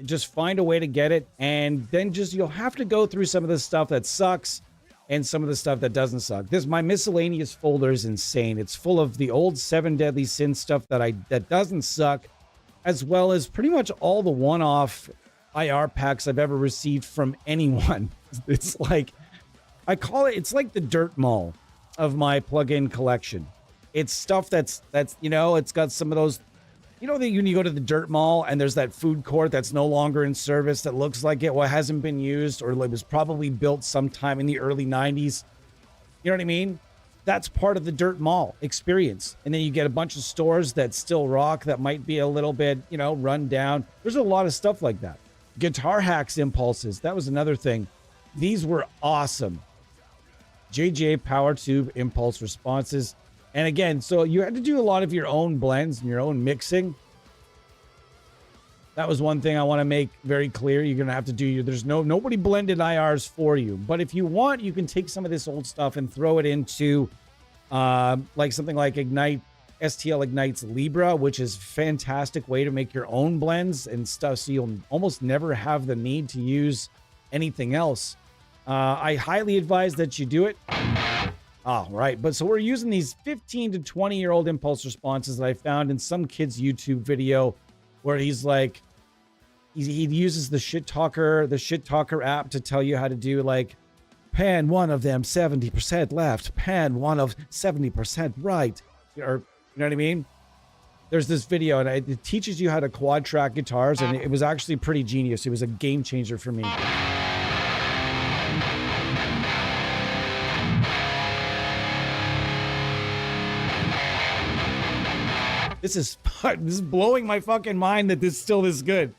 Just find a way to get it, and then you'll have to go through some of the stuff that sucks and some of the stuff that doesn't suck. My miscellaneous folder is insane. It's full of the old 7 Deadly Sins stuff that doesn't suck, as well as pretty much all the one-off IR packs I've ever received from anyone. It's like, it's like the dirt mall of my plugin collection. It's stuff that's it's got some of those, when you go to the dirt mall and there's that food court that's no longer in service that looks like it hasn't been used, or it was probably built sometime in the early 90s. You know what I mean? That's part of the dirt mall experience. And then you get a bunch of stores that still rock, that might be a little bit, run down. There's a lot of stuff like that. Guitar Hacks impulses. That was another thing. These were awesome. JJ Power Tube impulse responses. And again, so you had to do a lot of your own blends and your own mixing. That was one thing I want to make very clear. You're going to have to do there's nobody blended IRs for you. But if you want, you can take some of this old stuff and throw it into like something like Ignite, STL Ignite's Libra, which is a fantastic way to make your own blends and stuff. So you'll almost never have the need to use anything else. I highly advise that you do it. Oh, right. But so we're using these 15 to 20-year-old impulse responses that I found in some kid's YouTube video where he's like, he uses the shit talker app to tell you how to do like pan one of them 70% left, pan one of 70% right. Or, you know what I mean? There's this video and it teaches you how to quad track guitars, and it was actually pretty genius. It was a game changer for me. This is blowing my fucking mind that this still is good.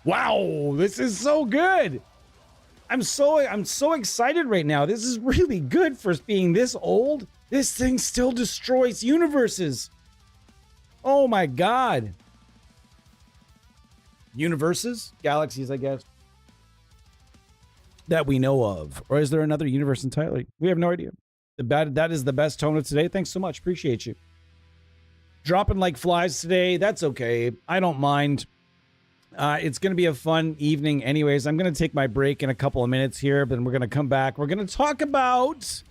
Wow, this is so good. I'm so excited right now. This is really good for being this old. This thing still destroys universes. Oh my God. Universes? Galaxies, I guess. That we know of. Or is there another universe entirely? We have no idea. That is the best tone of today. Thanks so much. Appreciate you. Dropping like flies today. That's okay. I don't mind. It's going to be a fun evening anyways. I'm going to take my break in a couple of minutes here, but then we're going to come back. We're going to talk about...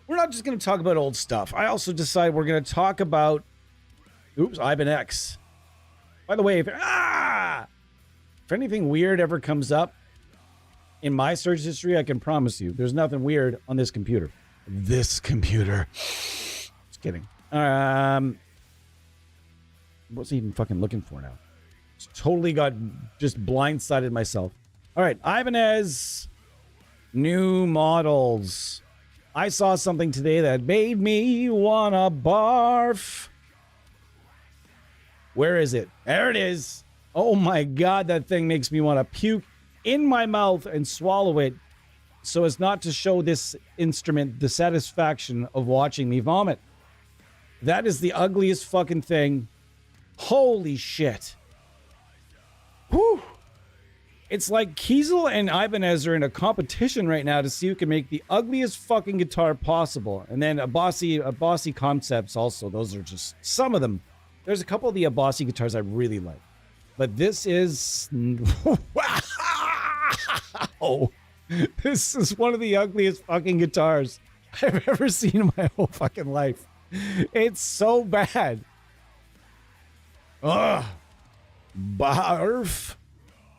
We're not just going to talk about old stuff. I also decided we're going to talk about... Oops, Ivan X. By the way, if anything weird ever comes up in my search history, I can promise you there's nothing weird on this computer. This computer. Just kidding. What's he even fucking looking for now? Totally got just blindsided myself. All right, Ibanez new models. I saw something today that made me wanna barf. Where is it? There it is. Oh my God, that thing makes me want to puke in my mouth and swallow it so as not to show this instrument the satisfaction of watching me vomit. That is the ugliest fucking thing. Holy shit. Whew. It's like Kiesel and Ibanez are in a competition right now to see who can make the ugliest fucking guitar possible. And then a bossy concepts also. Those are just some of them. There's a couple of the Bossy guitars I really like. But this is... Wow! This is one of the ugliest fucking guitars I've ever seen in my whole fucking life. It's so bad. Ugh. Barf.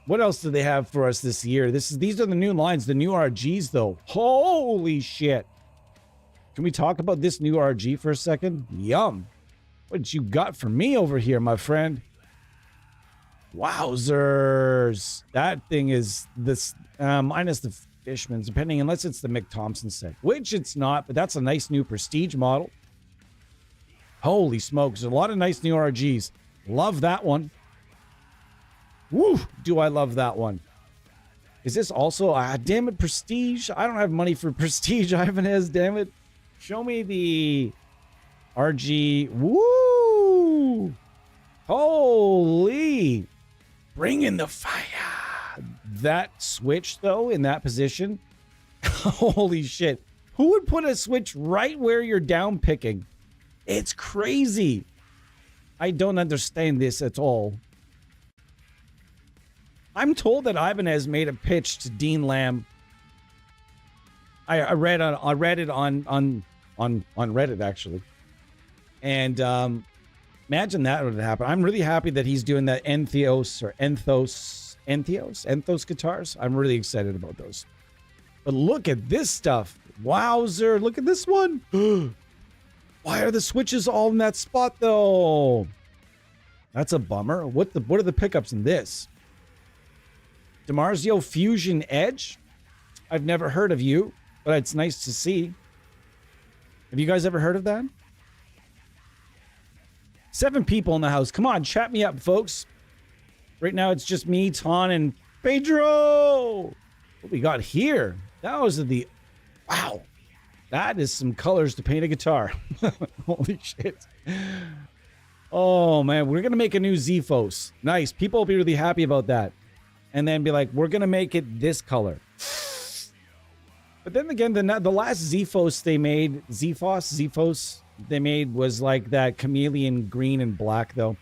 What else do they have for us this year? These are the new lines, the new RGs, though. Holy shit. Can we talk about this new RG for a second? Yum. What you got for me over here, my friend? Wowzers. That thing is this minus the Fishman's, depending, unless it's the Mick Thompson set, which it's not, but that's a nice new Prestige model. Holy smokes. There's a lot of nice new RGs. Love that one. Woo, do I love that one. Is this also, damn it, Prestige? I don't have money for Prestige, Ibanez, damn it. Show me the RG. Woo! Holy! Bring in the fire. That switch, though, in that position, holy shit. Who would put a switch right where you're down picking? It's crazy. I don't understand this at all. I'm told that Ibanez made a pitch to Dean Lamb. I read it on Reddit, actually. And imagine that would happen. I'm really happy that he's doing that Enthos guitars. I'm really excited about those. But look at this stuff. Wowzer, look at this one. Why are the switches all in that spot, though? That's a bummer. What are the pickups in this? DiMarzio Fusion Edge? I've never heard of you, but it's nice to see. Have you guys ever heard of that? 7 people in the house. Come on, chat me up, folks. Right now, it's just me, Ton, and Pedro. What we got here? Those are the... Wow. That is some colors to paint a guitar. Holy shit. Oh, man. We're going to make a new Zephos. Nice. People will be really happy about that. And then be like, we're going to make it this color. But then again, the last Zephos they made, Zephos they made was like that chameleon green and black, though.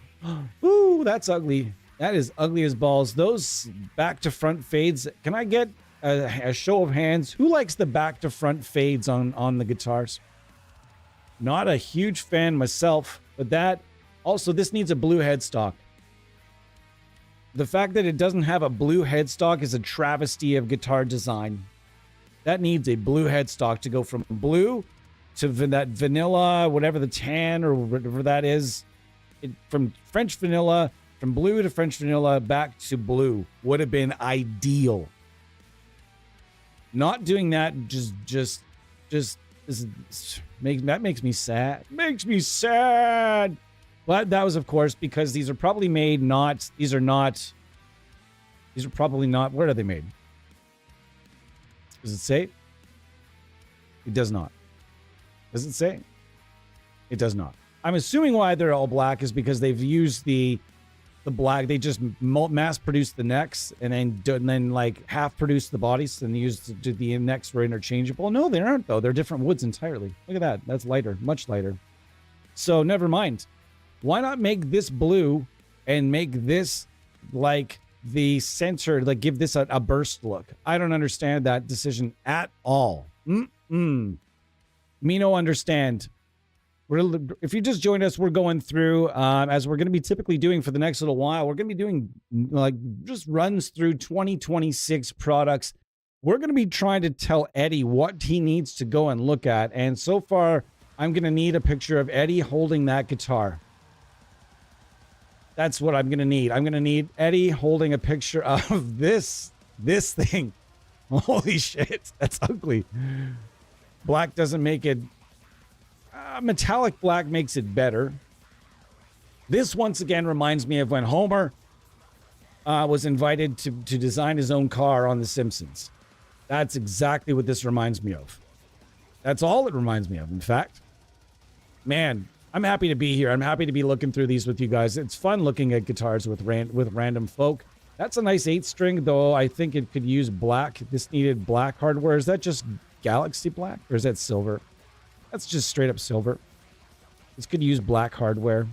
Ooh, that's ugly. That is ugly as balls. Those back to front fades. Can I get a show of hands? Who likes the back to front fades on the guitars? Not a huge fan myself, but that also, this needs a blue headstock. The fact that it doesn't have a blue headstock is a travesty of guitar design. That needs a blue headstock to go from blue to that vanilla, whatever the tan or whatever that is. From French vanilla, from blue to French vanilla back to blue would have been ideal. Not doing that makes me sad. Makes me sad. But that was, of course, because these are probably made not... These are probably not... Where are they made? Does it say? It does not. Does it say? It does not. I'm assuming why they're all black is because they've used the black. They just mass-produced the necks and then like half-produced the bodies and used the necks were interchangeable. No, they aren't, though. They're different woods entirely. Look at that. That's lighter. Much lighter. So, never mind. Why not make this blue and make this like the center, like give this a burst look? I don't understand that decision at all. Me no understand. If you just joined us, we're going through, as we're going to be typically doing for the next little while, we're going to be doing like just runs through 2026 products. We're going to be trying to tell Eddie what he needs to go and look at. And so far, I'm going to need a picture of Eddie holding that guitar. That's what I'm going to need. I'm going to need Eddie holding a picture of this thing. Holy shit. That's ugly. Black doesn't make it... metallic black makes it better. This, once again, reminds me of when Homer was invited to design his own car on The Simpsons. That's exactly what this reminds me of. That's all it reminds me of, in fact. Man... I'm happy to be here. I'm happy to be looking through these with you guys. It's fun looking at guitars with random folk. That's a nice 8-string, though. I think it could use black. This needed black hardware. Is that just Galaxy black? Or is that silver? That's just straight up silver. This could use black hardware.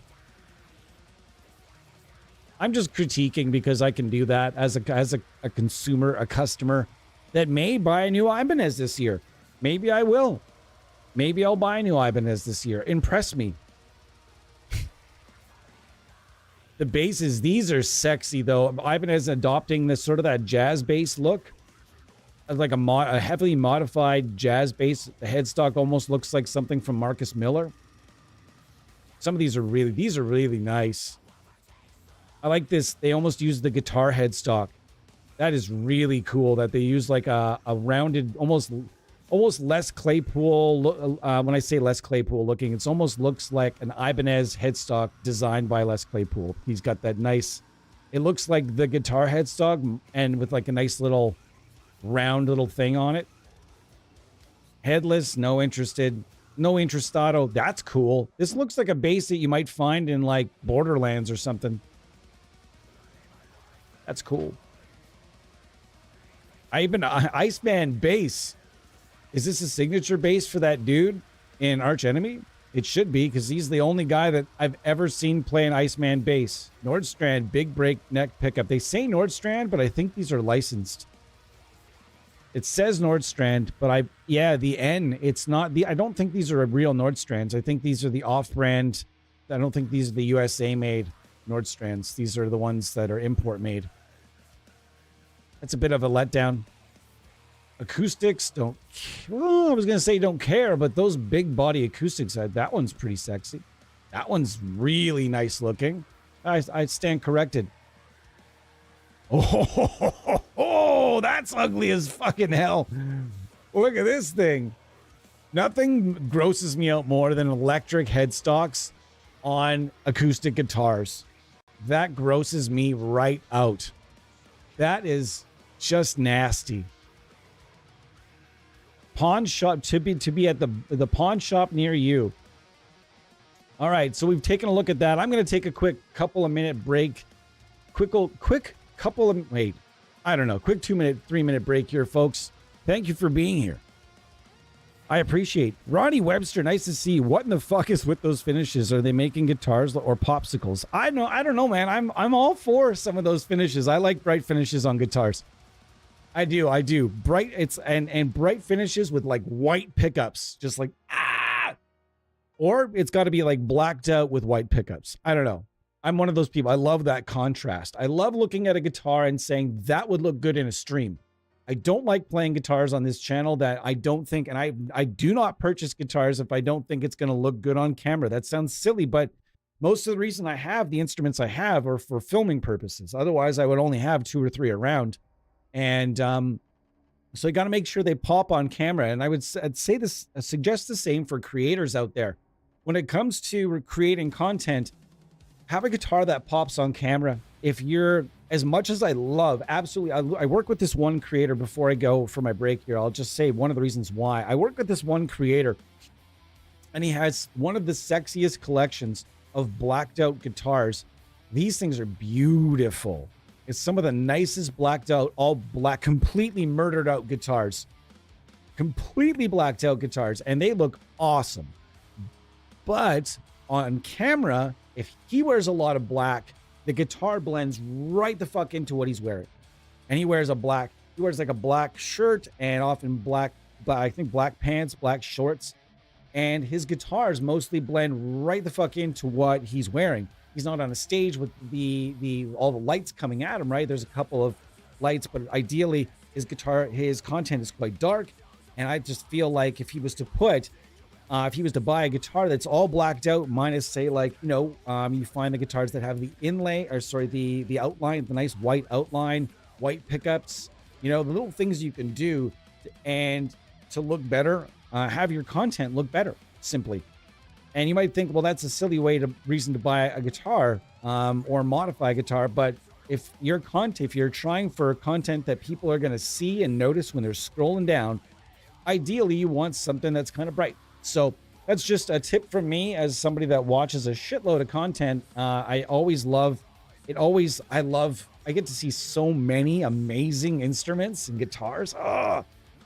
I'm just critiquing because I can do that as a consumer, a customer that may buy a new Ibanez this year. Maybe I will. Maybe I'll buy a new Ibanez this year. Impress me. The basses, these are sexy, though. Ibanez adopting this sort of that jazz bass look. Like a heavily modified jazz bass. The headstock almost looks like something from Marcus Miller. Some of these are really nice. I like this. They almost use the guitar headstock. That is really cool that they use like a rounded, almost less Claypool. When I say less Claypool looking, it almost looks like an Ibanez headstock designed by Les Claypool. He's got that nice, it looks like the guitar headstock and with like a nice little round little thing on it. Headless, no interested. No interestato. That's cool. This looks like a bass that you might find in like Borderlands or something. That's cool. Iceman bass. Is this a signature bass for that dude in Arch Enemy? It should be, because he's the only guy that I've ever seen play an Iceman bass. Nordstrand, big break neck pickup. They say Nordstrand, but I think these are licensed. It says Nordstrand, but the N, it's not I don't think these are real Nordstrands. I think these are the off-brand. I don't think these are the USA made Nordstrands. These are the ones that are import made. That's a bit of a letdown. Acoustics I was going to say don't care, but those big body acoustics, that one's pretty sexy. That one's really nice looking. I stand corrected. Oh, that's ugly as fucking hell. Look at this thing. Nothing grosses me out more than electric headstocks on acoustic guitars. That grosses me right out. That is just nasty. Pawn shop to be at the pawn shop near you. All right, so we've taken a look at that. I'm going to take a quick 2-minute break. Quick 3-minute break here, folks. Thank you for being here. I appreciate. Ronnie Webster, nice to see you. What in the fuck is with those finishes? Are they making guitars or popsicles? I don't know, man. I'm all for some of those finishes. I like bright finishes on guitars. I do. Bright, and bright finishes with like white pickups, just like or it's got to be like blacked out with white pickups. I don't know. I'm one of those people. I love that contrast. I love looking at a guitar and saying that would look good in a stream. I don't like playing guitars on this channel that I don't think, and I do not purchase guitars if I don't think it's going to look good on camera. That sounds silly, but most of the reason I have the instruments I have are for filming purposes. Otherwise, I would only have 2 or 3 around. And so you got to make sure they pop on camera. And I'd suggest the same for creators out there. When it comes to creating content, have a guitar that pops on camera. If you're, as much as I love, absolutely, I work with this one creator before I go for my break here. I'll just say one of the reasons why. I work with this one creator, and he has one of the sexiest collections of blacked out guitars. These things are beautiful. It's some of the nicest blacked out, all black, completely murdered out guitars. Completely blacked out guitars, and they look awesome. But on camera, if he wears a lot of black, the guitar blends right the fuck into what he's wearing. And he wears like a black shirt and often black pants, black shorts. And his guitars mostly blend right the fuck into what he's wearing. He's not on a stage with all the lights coming at him, right? There's a couple of lights, but ideally his content is quite dark. And I just feel like if he was to buy a guitar that's all blacked out, minus say you find the guitars that have the the outline, the nice white outline, white pickups, the little things you can do to look better, have your content look better, simply. And you might think, well, that's a silly reason to buy a guitar or modify a guitar. But if you're trying for content that people are going to see and notice when they're scrolling down, ideally you want something that's kind of bright. So that's just a tip from me as somebody that watches a shitload of content. I get to see so many amazing instruments and guitars.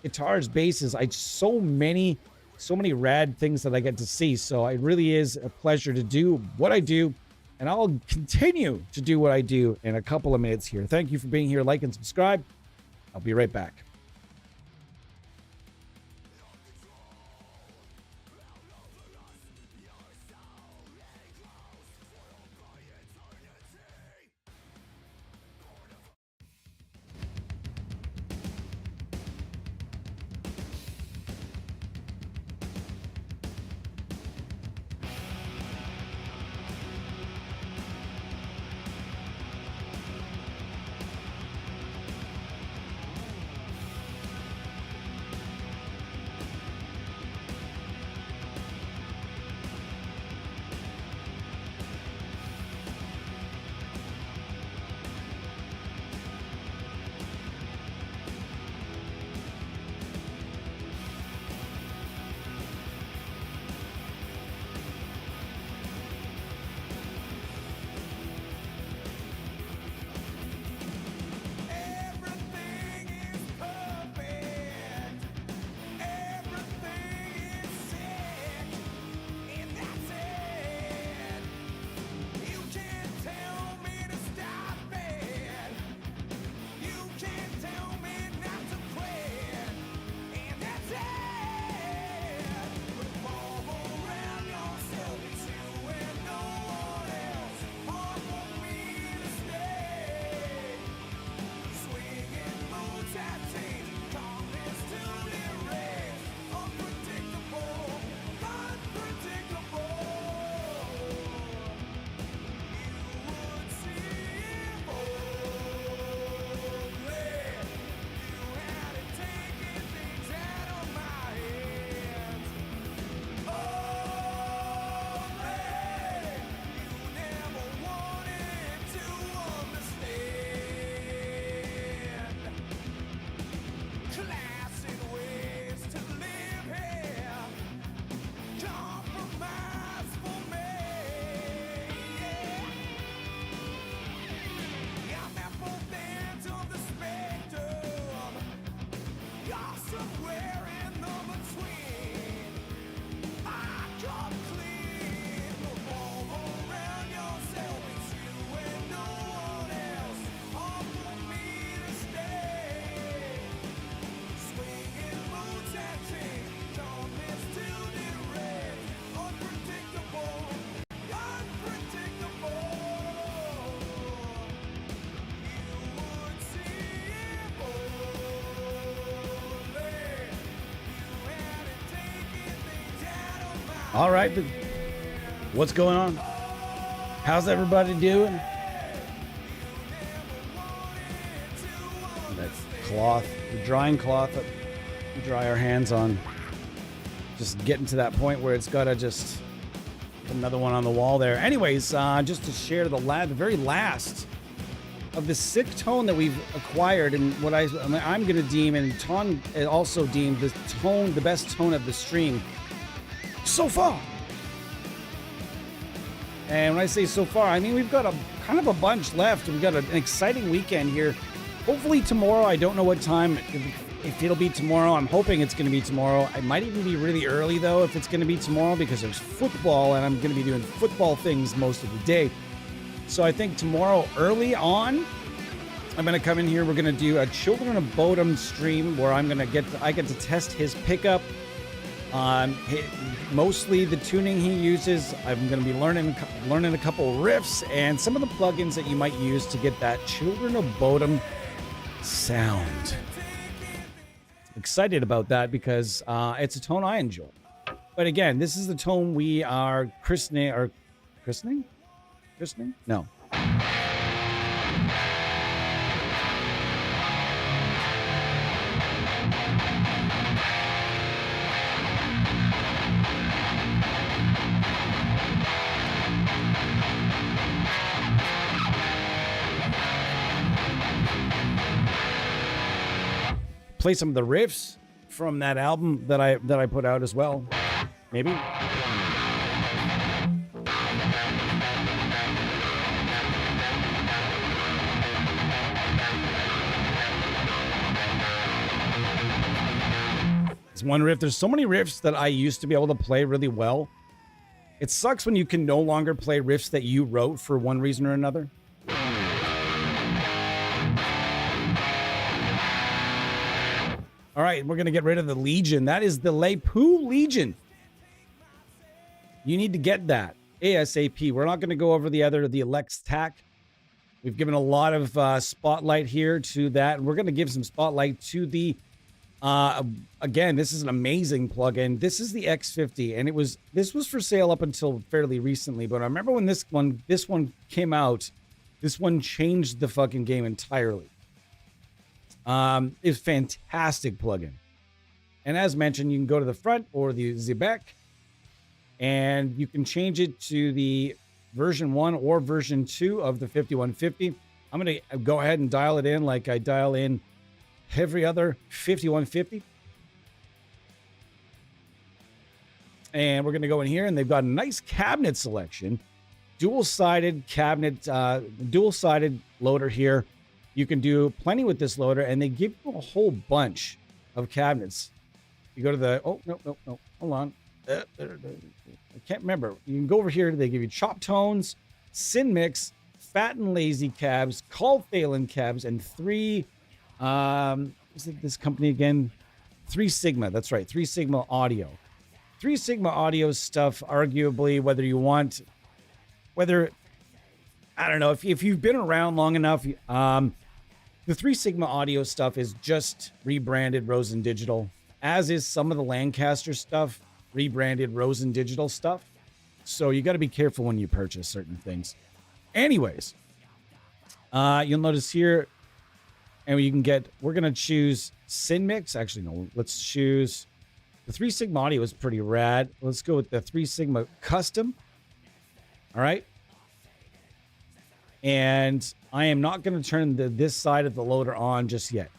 Guitars, basses, so many rad things that I get to see. So it really is a pleasure to do what I do, and I'll continue to do what I do in a couple of minutes here. Thank you for being here. Like and subscribe. I'll be right back. All right, but what's going on? How's everybody doing? That cloth, the drying cloth that we dry our hands on. Just getting to that point where it's got to just put another one on the wall there. Anyways, just to share the very last of the sick tone that we've acquired, and what I'm going to deem, and Ton also deemed the best tone of the stream so far. And when I say so far, I mean we've got a kind of a bunch left. We've got an exciting weekend here. Hopefully tomorrow. I don't know what time. If it'll be tomorrow, I'm hoping it's going to be tomorrow. It might even be really early though if it's going to be tomorrow, because there's football and I'm going to be doing football things most of the day. So I think tomorrow early on, I'm going to come in here. We're going to do a Children of Bodom stream where I get to test his pickup. Mostly the tuning he uses. I'm going to be learning a couple riffs and some of the plugins that you might use to get that Children of Bodom sound. Excited about that because it's a tone I enjoy. But again, this is the tone we are christening? No. Play some of the riffs from that album that I put out as well. Maybe. It's one riff. There's so many riffs that I used to be able to play really well. It sucks when you can no longer play riffs that you wrote for one reason or another. All right, we're going to get rid of the Legion. That is the Lepu Legion. You need to get that ASAP. We're not going to go over the Alex Tac. We've given a lot of spotlight here to that. And we're going to give some spotlight to the, again, this is an amazing plugin. This is the X50, and this was for sale up until fairly recently. But I remember when this one came out, this one changed the fucking game entirely. It's a fantastic plugin. And as mentioned, you can go to the front or the Zebek, and you can change it to the version 1 or version 2 of the 5150. I'm going to go ahead and dial it in like I dial in every other 5150. And we're going to go in here, and they've got a nice cabinet selection. Dual-sided cabinet, dual-sided loader here. You can do plenty with this loader, and they give you a whole bunch of cabinets. You go to the, no, hold on. I can't remember. You can go over here. They give you chop tones, Sin Mix, fat and lazy cabs, Call Phelan cabs, and 3, what's this company again? 3 Sigma. That's right, 3 Sigma Audio. 3 Sigma Audio stuff, arguably, I don't know, if you've been around long enough, the 3 Sigma Audio stuff is just rebranded Rosen Digital, as is some of the Lancaster stuff, rebranded Rosen Digital stuff. So you got to be careful when you purchase certain things. Anyways, you'll notice here, and we're going to choose Sin Mix. Actually, no, let's choose the 3 Sigma Audio is pretty rad. Let's go with the 3 Sigma Custom. All right. And I am not going to turn this side of the loader on just yet.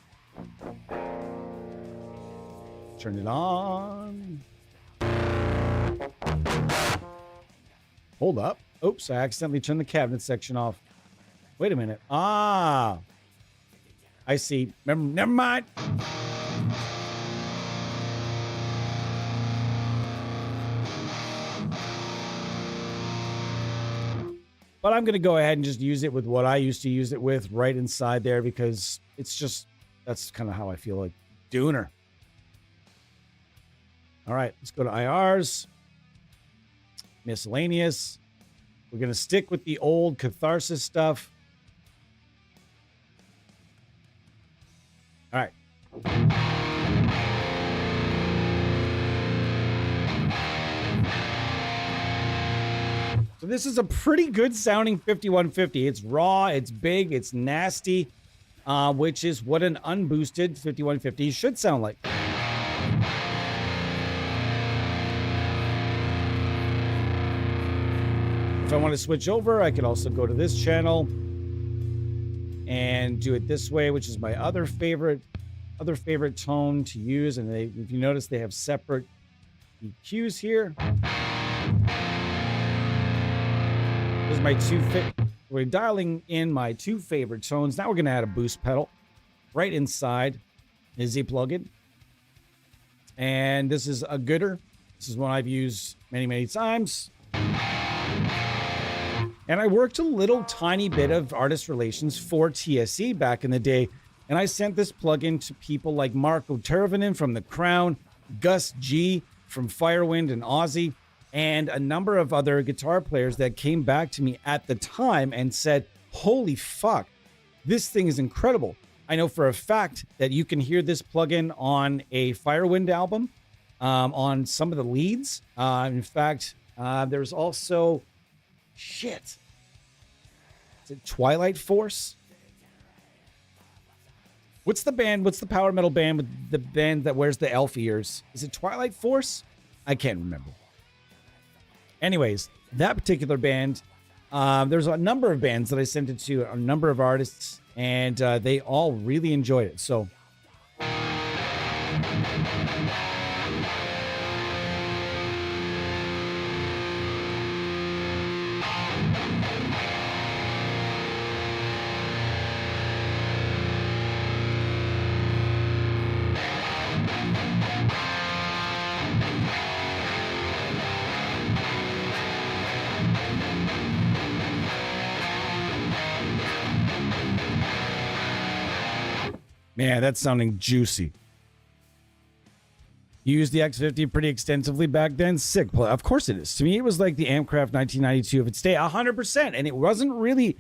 Turn it on. Hold up. Oops, I accidentally turned the cabinet section off. Wait a minute. I see. Never mind. But I'm going to go ahead and just use it with what I used to use it with right inside there, because that's kind of how I feel like doing her. All right, let's go to IRs. Miscellaneous. We're going to stick with the old Catharsis stuff. All right. So this is a pretty good sounding 5150. It's raw, it's big, it's nasty, which is what an unboosted 5150 should sound like. If I want to switch over, I can also go to this channel and do it this way, which is my other favorite tone to use. And if you notice, they have separate EQs here. There's my we're dialing in my two favorite tones. Now we're going to add a boost pedal. Right inside is a plugin. And this is a gooder. This is one I've used many, many times. And I worked a little tiny bit of artist relations for TSE back in the day. And I sent this plugin to people like Marco Teravanen from The Crown, Gus G from Firewind and Aussie, and a number of other guitar players that came back to me at the time and said, holy fuck, this thing is incredible. I know for a fact that you can hear this plugin on a Firewind album, on some of the leads. In fact, there's also, shit. Is it Twilight Force? What's the power metal band with the band that wears the elf ears? Is it Twilight Force? I can't remember. Anyways, that particular band, there's a number of bands that I sent it to, a number of artists, and they all really enjoyed it. So man, that's sounding juicy. You used the X50 pretty extensively back then. Sick. Of course it is. To me, it was like the Amcraft 1992 of its day, 100%. And it wasn't really,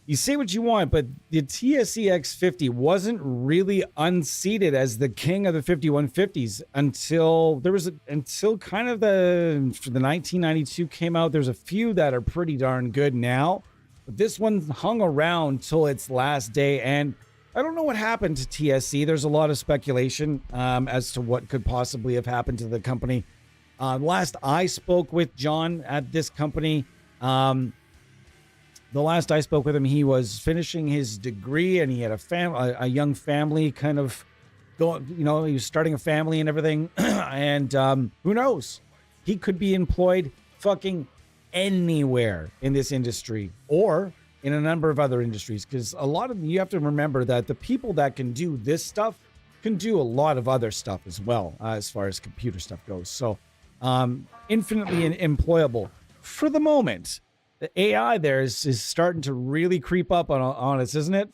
you say what you want, but the TSE X50 wasn't really unseated as the king of the 5150s until kind of the 1992 came out. There's a few that are pretty darn good now, but this one hung around till its last day. And I don't know what happened to TSE. There's a lot of speculation as to what could possibly have happened to the company. Last I spoke with John at this company, the last I spoke with him, he was finishing his degree and he had a young family kind of going, he was starting a family and everything. And who knows? He could be employed fucking anywhere in this industry or in a number of other industries, because you have to remember that the people that can do this stuff can do a lot of other stuff as well, as far as computer stuff goes. So infinitely employable for the moment. The AI there is starting to really creep up on us, isn't it?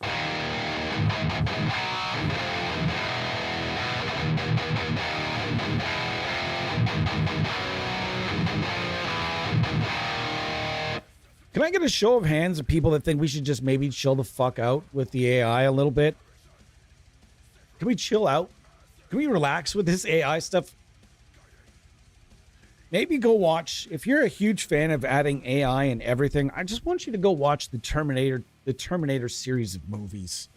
Can I get a show of hands of people that think we should just maybe chill the fuck out with the AI a little bit? Can we chill out? Can we relax with this AI stuff? Maybe go watch, if you're a huge fan of adding AI and everything, I just want you to go watch the Terminator series of movies.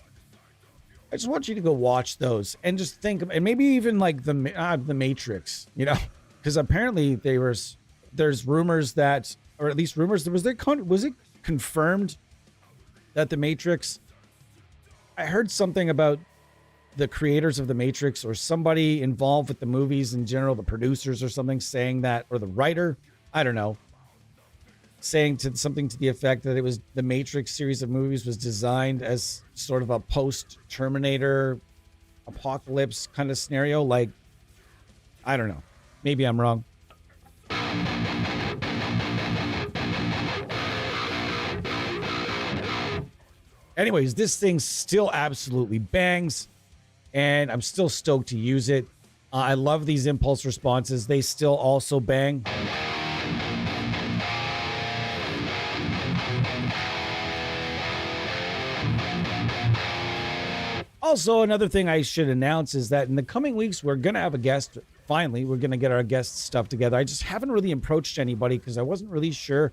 I just want you to go watch those and just think, and maybe even like the Matrix, because apparently there's rumors that, or at least rumors, was it confirmed that the Matrix, I heard something about the creators of the Matrix or somebody involved with the movies in general, the producers or something, saying that, or the writer, I don't know, saying something to the effect that it was the Matrix series of movies was designed as sort of a post-Terminator apocalypse kind of scenario. Like, I don't know. Maybe I'm wrong. Anyways, this thing still absolutely bangs, and I'm still stoked to use it. I love these impulse responses. They still also bang. Also, another thing I should announce is that in the coming weeks, we're going to have a guest. Finally, we're going to get our guest stuff together. I just haven't really approached anybody because I wasn't really sure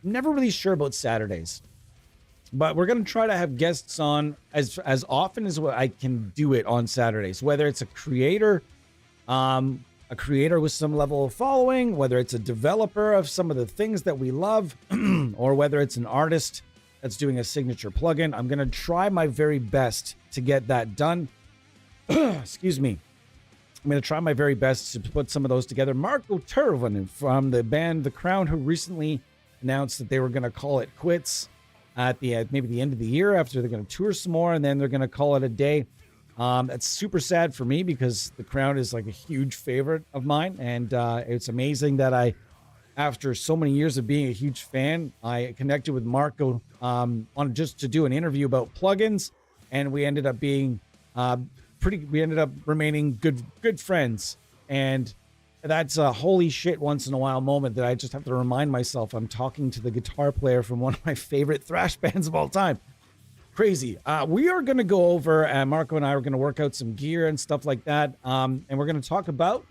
never really sure about Saturdays, but we're going to try to have guests on as often as I can do it on Saturdays, whether it's a creator with some level of following, whether it's a developer of some of the things that we love, or whether it's an artist that's doing a signature plugin. I'm going to try my very best to get that done. Excuse me. I'm going to try my very best to put some of those together. Marco Turvan from the band The Crown, who recently announced that they were going to call it quits at maybe the end of the year, after they're going to tour some more, and then they're going to call it a day. That's super sad for me because The Crown is like a huge favorite of mine, and it's amazing that after so many years of being a huge fan, I connected with Marco on just to do an interview about plugins, and we ended up being remaining good friends. And that's a holy shit once in a while moment that I just have to remind myself I'm talking to the guitar player from one of my favorite thrash bands of all time. Crazy. We are going to go over, Marco and I are going to work out some gear and stuff like that. And we're going to talk about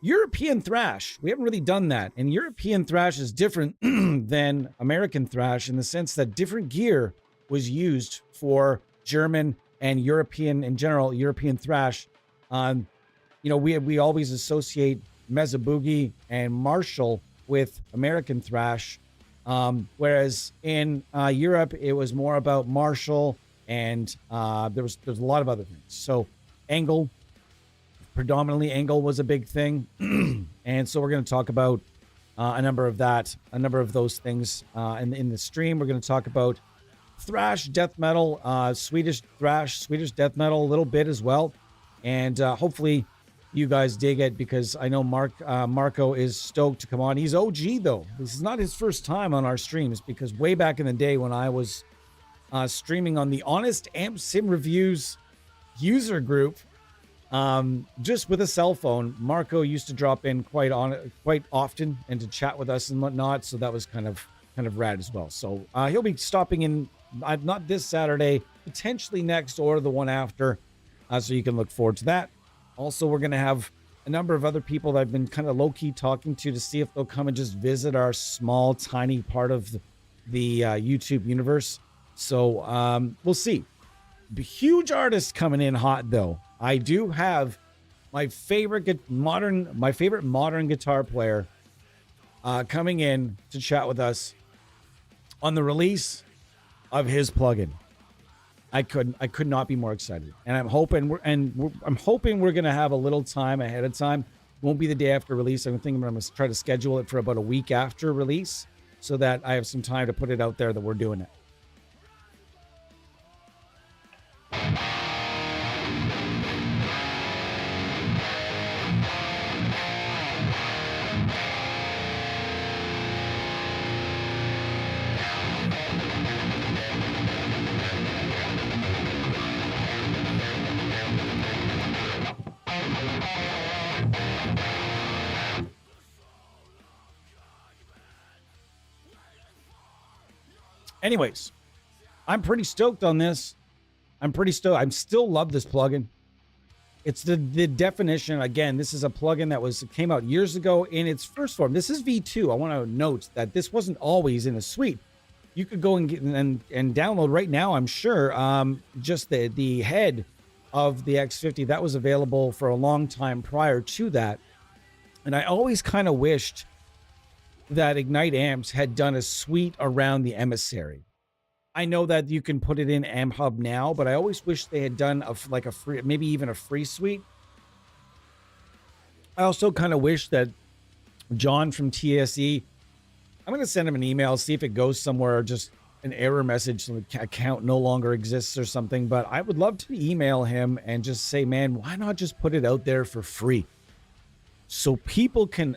European thrash. We haven't really done that. And European thrash is different than American thrash in the sense that different gear was used for German and European, in general, European thrash. We always associate Mesa Boogie and Marshall with American thrash. Whereas in Europe, it was more about Marshall, and there's a lot of other things. So Angle, predominantly Angle was a big thing. And so we're going to talk about a number of those things in the stream. We're going to talk about thrash, death metal, Swedish thrash, Swedish death metal a little bit as well. And hopefully you guys dig it, because I know Marco is stoked to come on. He's OG though. This is not his first time on our streams, because way back in the day when I was streaming on the Honest Amp Sim Reviews user group, just with a cell phone, Marco used to drop in quite often and to chat with us and whatnot. So that was kind of rad as well. So he'll be stopping in not this Saturday, potentially next or the one after. So you can look forward to that. Also, we're going to have a number of other people that I've been kind of low-key talking to see if they'll come and just visit our small, tiny part of the YouTube universe. So we'll see. The huge artist coming in hot, though. I do have my favorite modern guitar player coming in to chat with us on the release of his plugin. I could not be more excited, and I'm hoping we're gonna have a little time ahead of time. Won't be the day after release. I'm thinking I'm gonna try to schedule it for about a week after release, so that I have some time to put it out there that we're doing it. Anyways, I'm pretty stoked on this. I'm still love this plugin. It's the definition. Again, this is a plugin that came out years ago in its first form. This is V2. I want to note that this wasn't always in a suite. You could go and get and download right now, I'm sure, just the head of the X50. That was available for a long time prior to that. And I always kind of wished that Ignite Amps had done a suite around the Emissary. I know that you can put it in Amp Hub now, but I always wish they had done a free, maybe even a free suite. I also kind of wish that John from TSE, I'm going to send him an email, see if it goes somewhere, or just an error message, so the account no longer exists or something. But I would love to email him and just say, man, why not just put it out there for free, so people can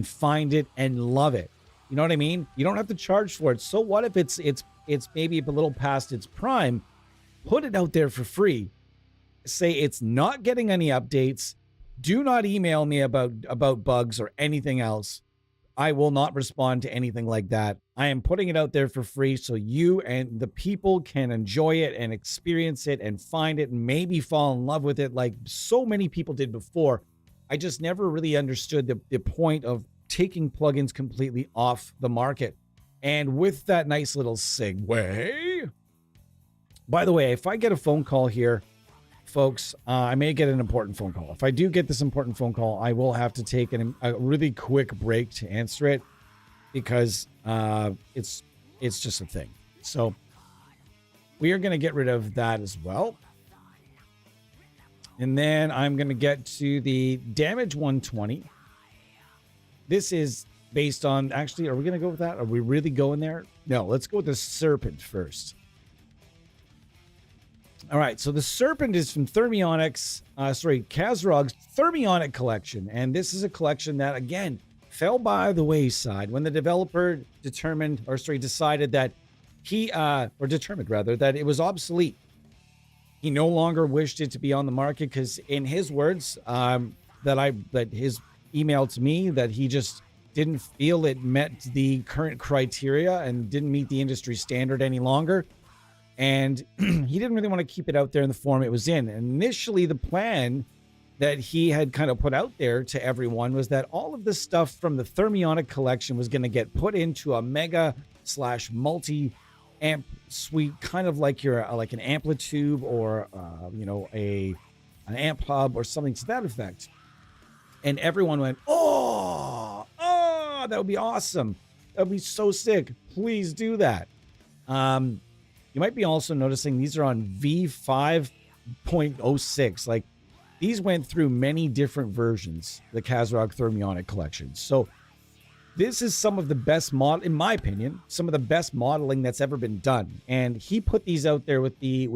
find it and love it? You know what I mean? You don't have to charge for it. So what if it's maybe a little past its prime? Put it out there for free. Say it's not getting any updates. Do not email me about bugs or anything else. I will not respond to anything like that. I am putting it out there for free so you and the people can enjoy it and experience it and find it and maybe fall in love with it like so many people did before. I just never really understood the point of taking plugins completely off the market. And with that nice little segue, by the way, if I get a phone call here, folks, I may get an important phone call. If I do get this important phone call, I will have to take a really quick break to answer it because it's just a thing. So we are going to get rid of that as well. And then I'm going to get to the damage 120. This is based on, actually, are we going to go with that? Are we really going there? No, let's go with the Serpent first. All right, so the Serpent is from Kazrog's Thermionic collection. And this is a collection that, again, fell by the wayside when the developer decided that that it was obsolete. He no longer wished it to be on the market because, in his words, that his email to me, that he just didn't feel it met the current criteria and didn't meet the industry standard any longer. And he didn't really want to keep it out there in the form it was in. And initially, the plan that he had kind of put out there to everyone was that all of this stuff from the Thermionic collection was going to get put into a mega/multi amp suite, kind of like like an amplitude or an amp hub or something to that effect. And everyone went, oh, that would be awesome. That would be so sick. Please do that. You might be also noticing these are on V5.06. Like, these went through many different versions, the Kazrog Thermionic collection. So this is some of the best in my opinion, some of the best modeling that's ever been done. And he put these out there with the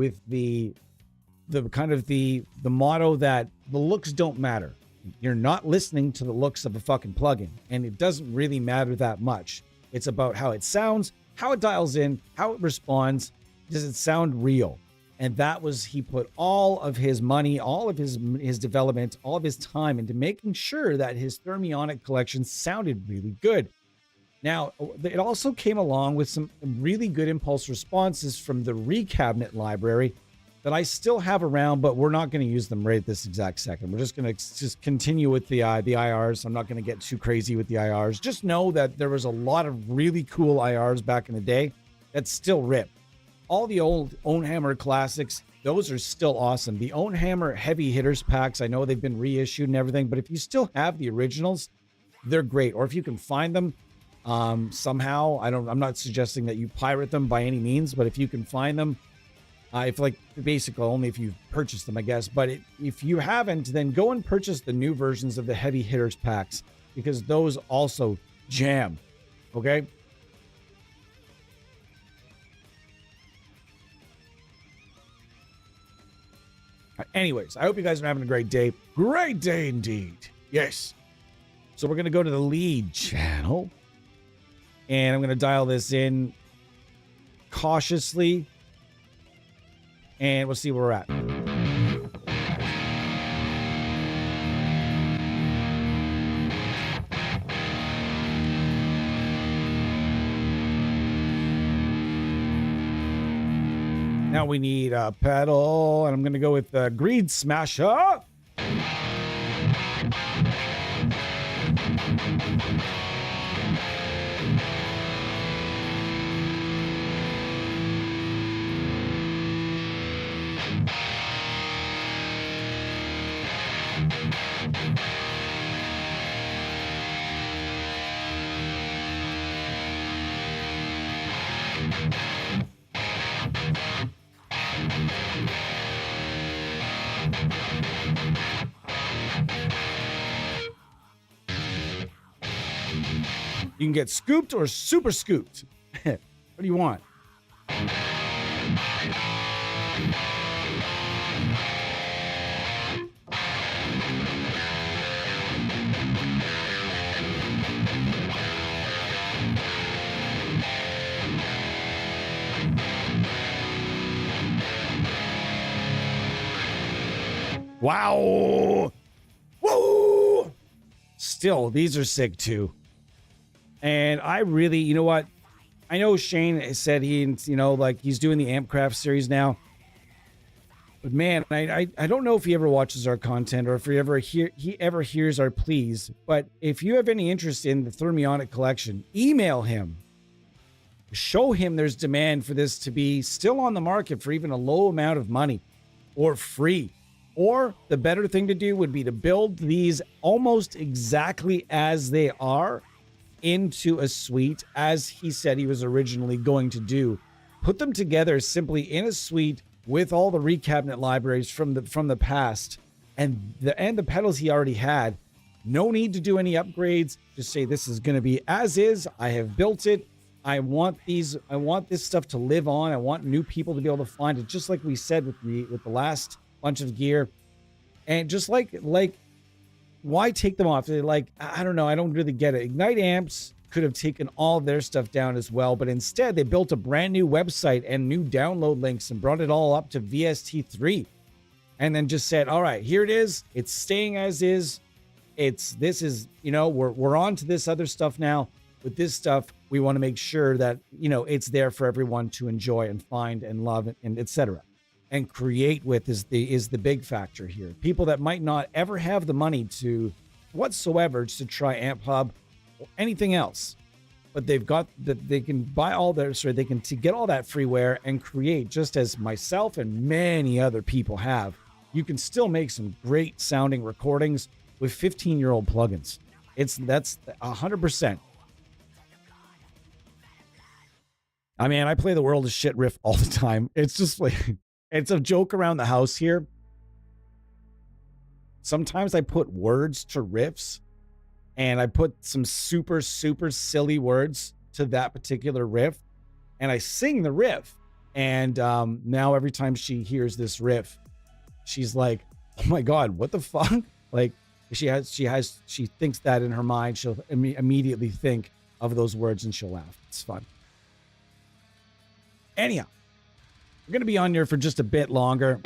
kind of the motto that the looks don't matter. You're not listening to the looks of a fucking plugin, and it doesn't really matter that much. It's about how it sounds, how it dials in, how it responds. Does it sound real? And that was, he put all of his money, all of his development, all of his time into making sure that his Thermionic collection sounded really good. Now, it also came along with some really good impulse responses from the Recabinet library that I still have around, but we're not going to use them right at this exact second. We're just going to continue with the IRs. I'm not going to get too crazy with the IRs. Just know that there was a lot of really cool IRs back in the day that still rip. All the old Ownhammer classics, those are still awesome. The Ownhammer Heavy Hitters packs, I know they've been reissued and everything, but if you still have the originals, they're great. Or if you can find them somehow, I'm not suggesting that you pirate them by any means, but if you can find them, basically only if you've purchased them, I guess. But if you haven't, then go and purchase the new versions of the Heavy Hitters packs, because those also jam. Okay? Anyways, I hope you guys are having a great day. Great day indeed. Yes. So we're going to go to the lead channel. And I'm going to dial this in cautiously. And we'll see where we're at. Now we need a pedal, and I'm going to go with the Greed Smasher. You can get scooped or super scooped. What do you want? Wow. Whoa. Still, these are sick too. And I really, you know what? I know Shane said he's doing the Ampcraft series now. But man, I don't know if he ever watches our content or if he ever hears our pleas. But if you have any interest in the Thermionic collection, email him. show him there's demand for this to be still on the market for even a low amount of money or free. Or the better thing to do would be to build these almost exactly as they are into a suite, as he said he was originally going to do. Put them together simply in a suite with all the recabinet libraries from the past and the pedals he already had. No need to do any upgrades. Just say this is going to be as is. I have built it. I want this stuff to live on. I want new people to be able to find it, just like we said with the last bunch of gear. And just like why take them off? Like, I don't know. I don't really get it. Ignite Amps could have taken all of their stuff down as well, but instead they built a brand new website and new download links and brought it all up to VST3, and then just said, all right, here it is. It's staying as is. We're on to this other stuff now. With this stuff, we want to make sure that, it's there for everyone to enjoy and find and love and etc. And create with is the big factor here. People that might not ever have the money to whatsoever to try Amp Hub or anything else, but they can buy all their, they can get all that freeware and create, just as myself and many other people have. You can still make some great sounding recordings with 15-year-old plugins. That's 100%. I mean, I play the World of Shit riff all the time. It's just like, it's a joke around the house here. Sometimes I put words to riffs and I put some super, super silly words to that particular riff and I sing the riff. And now every time she hears this riff, she's like, oh my God, what the fuck? Like she thinks that in her mind, she'll immediately think of those words and she'll laugh. It's fun. Anyhow, we're going to be on here for just a bit longer.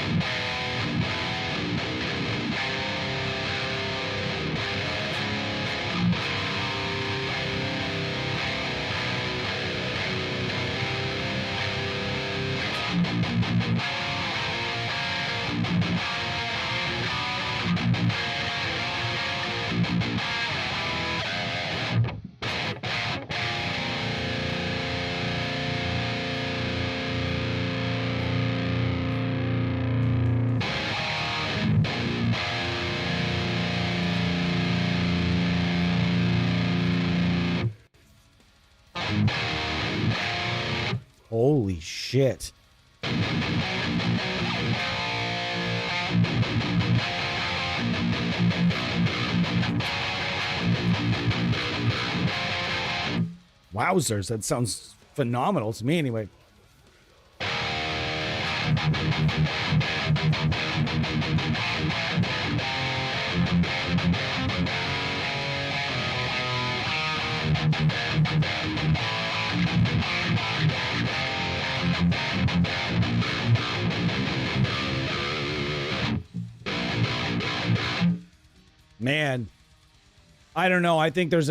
Holy shit. Wowzers, that sounds phenomenal to me anyway. Man, I don't know. I think there's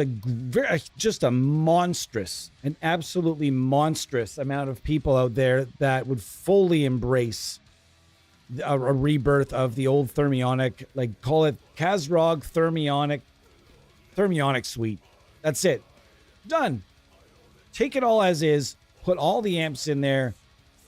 just a monstrous, an absolutely monstrous amount of people out there that would fully embrace a rebirth of the old thermionic, like call it Kazrog thermionic suite. That's it. Done. Take it all as is, put all the amps in there,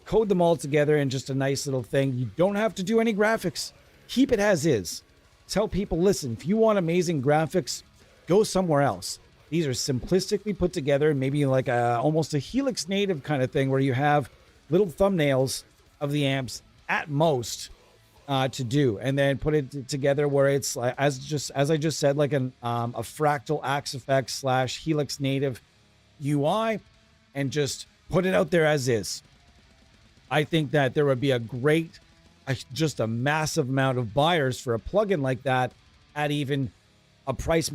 code them all together in just a nice little thing. You don't have to do any graphics. Keep it as is. Tell people, listen, if you want amazing graphics, go somewhere else. These are simplistically put together, maybe like almost a Helix native kind of thing where you have little thumbnails of the amps at most to do, and then put it together where it's like, as I just said, like a fractal Axe Effects / Helix native UI, and just put it out there as is. I think that there would be just a massive amount of buyers for a plugin like that at even a price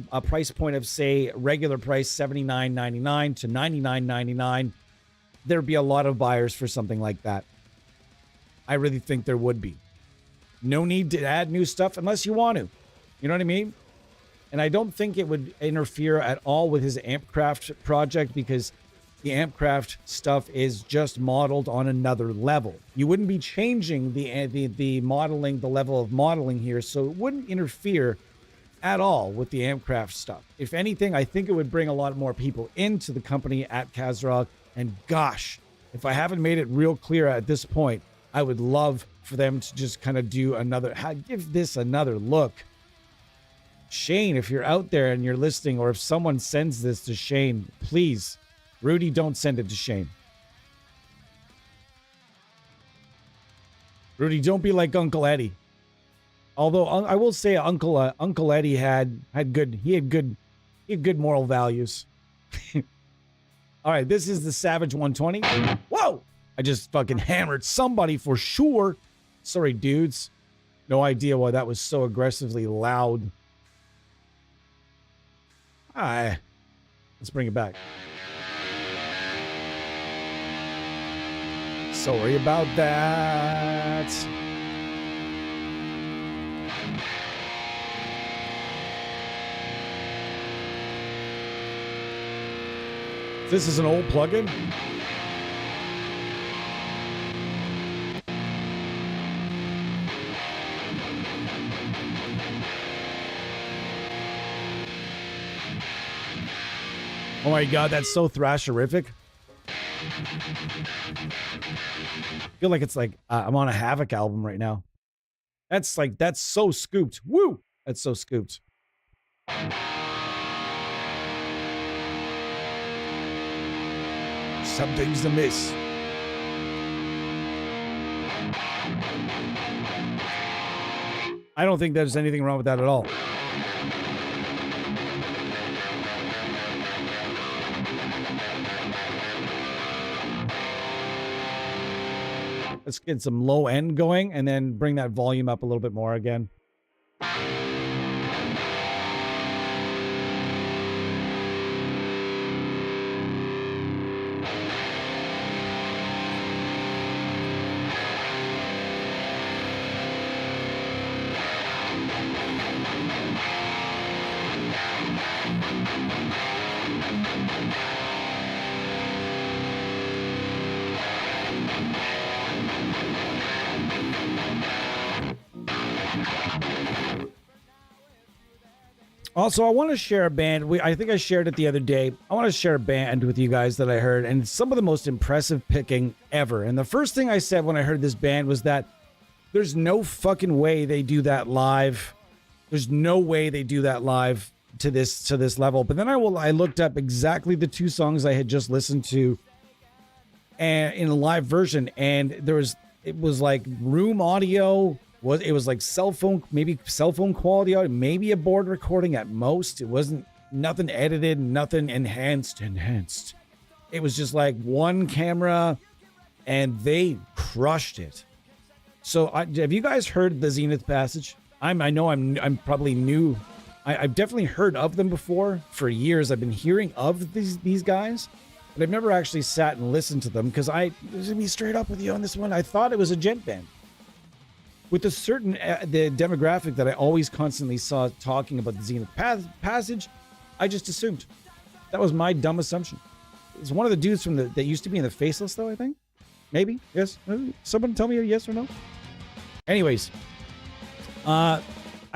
point of, say, regular price $79.99 to $99.99. There'd be a lot of buyers for something like that. I really think there would be. No need to add new stuff unless you want to. You know what I mean? And I don't think it would interfere at all with his Ampcraft project, because the Ampcraft stuff is just modeled on another level. You wouldn't be changing the modeling, the level of modeling here, so it wouldn't interfere at all with the Ampcraft stuff. If anything, I think it would bring a lot more people into the company at Kazrog And gosh, if I haven't made it real clear at this point, I would love for them to just kind of do another, give this another look. Shane, if you're out there and you're listening, or if someone sends this to Shane, please, Rudy, don't send it to Shane. Rudy, don't be like Uncle Eddie. Although I will say Uncle Eddie had good moral values. All right, this is the Savage 120. Whoa! I just fucking hammered somebody for sure. Sorry, dudes. No idea why that was so aggressively loud. All right, let's bring it back. Sorry about that. This is an old plugin. Oh my god, that's so thrasherific. I feel like it's like I'm on a Havoc album right now. That's so scooped. Woo! That's so scooped. Something's amiss. I don't think there's anything wrong with that at all. Let's get some low end going and then bring that volume up a little bit more again. Also, I want to share a band. I think I shared it the other day. I want to share a band with you guys that I heard, and it's some of the most impressive picking ever. And the first thing I said when I heard this band was that there's no fucking way they do that live. There's no way they do that live to this level. But then I looked up exactly the two songs I had just listened to, and in a live version, and it was like room audio. It was like cell phone quality audio, maybe a board recording at most. It wasn't nothing edited, nothing enhanced. It was just like one camera, and they crushed it. So have you guys heard the Zenith Passage? I know I'm probably new. I've definitely heard of them before. For years I've been hearing of these guys, but I've never actually sat and listened to them because to be straight up with you on this one, I thought it was a gent band. With a certain the demographic that I always constantly saw talking about the Zenith Passage, I just assumed. That was my dumb assumption. It's one of the dudes from that used to be in the Faceless, though, I think. Maybe? Yes? Someone tell me a yes or no? Anyways, I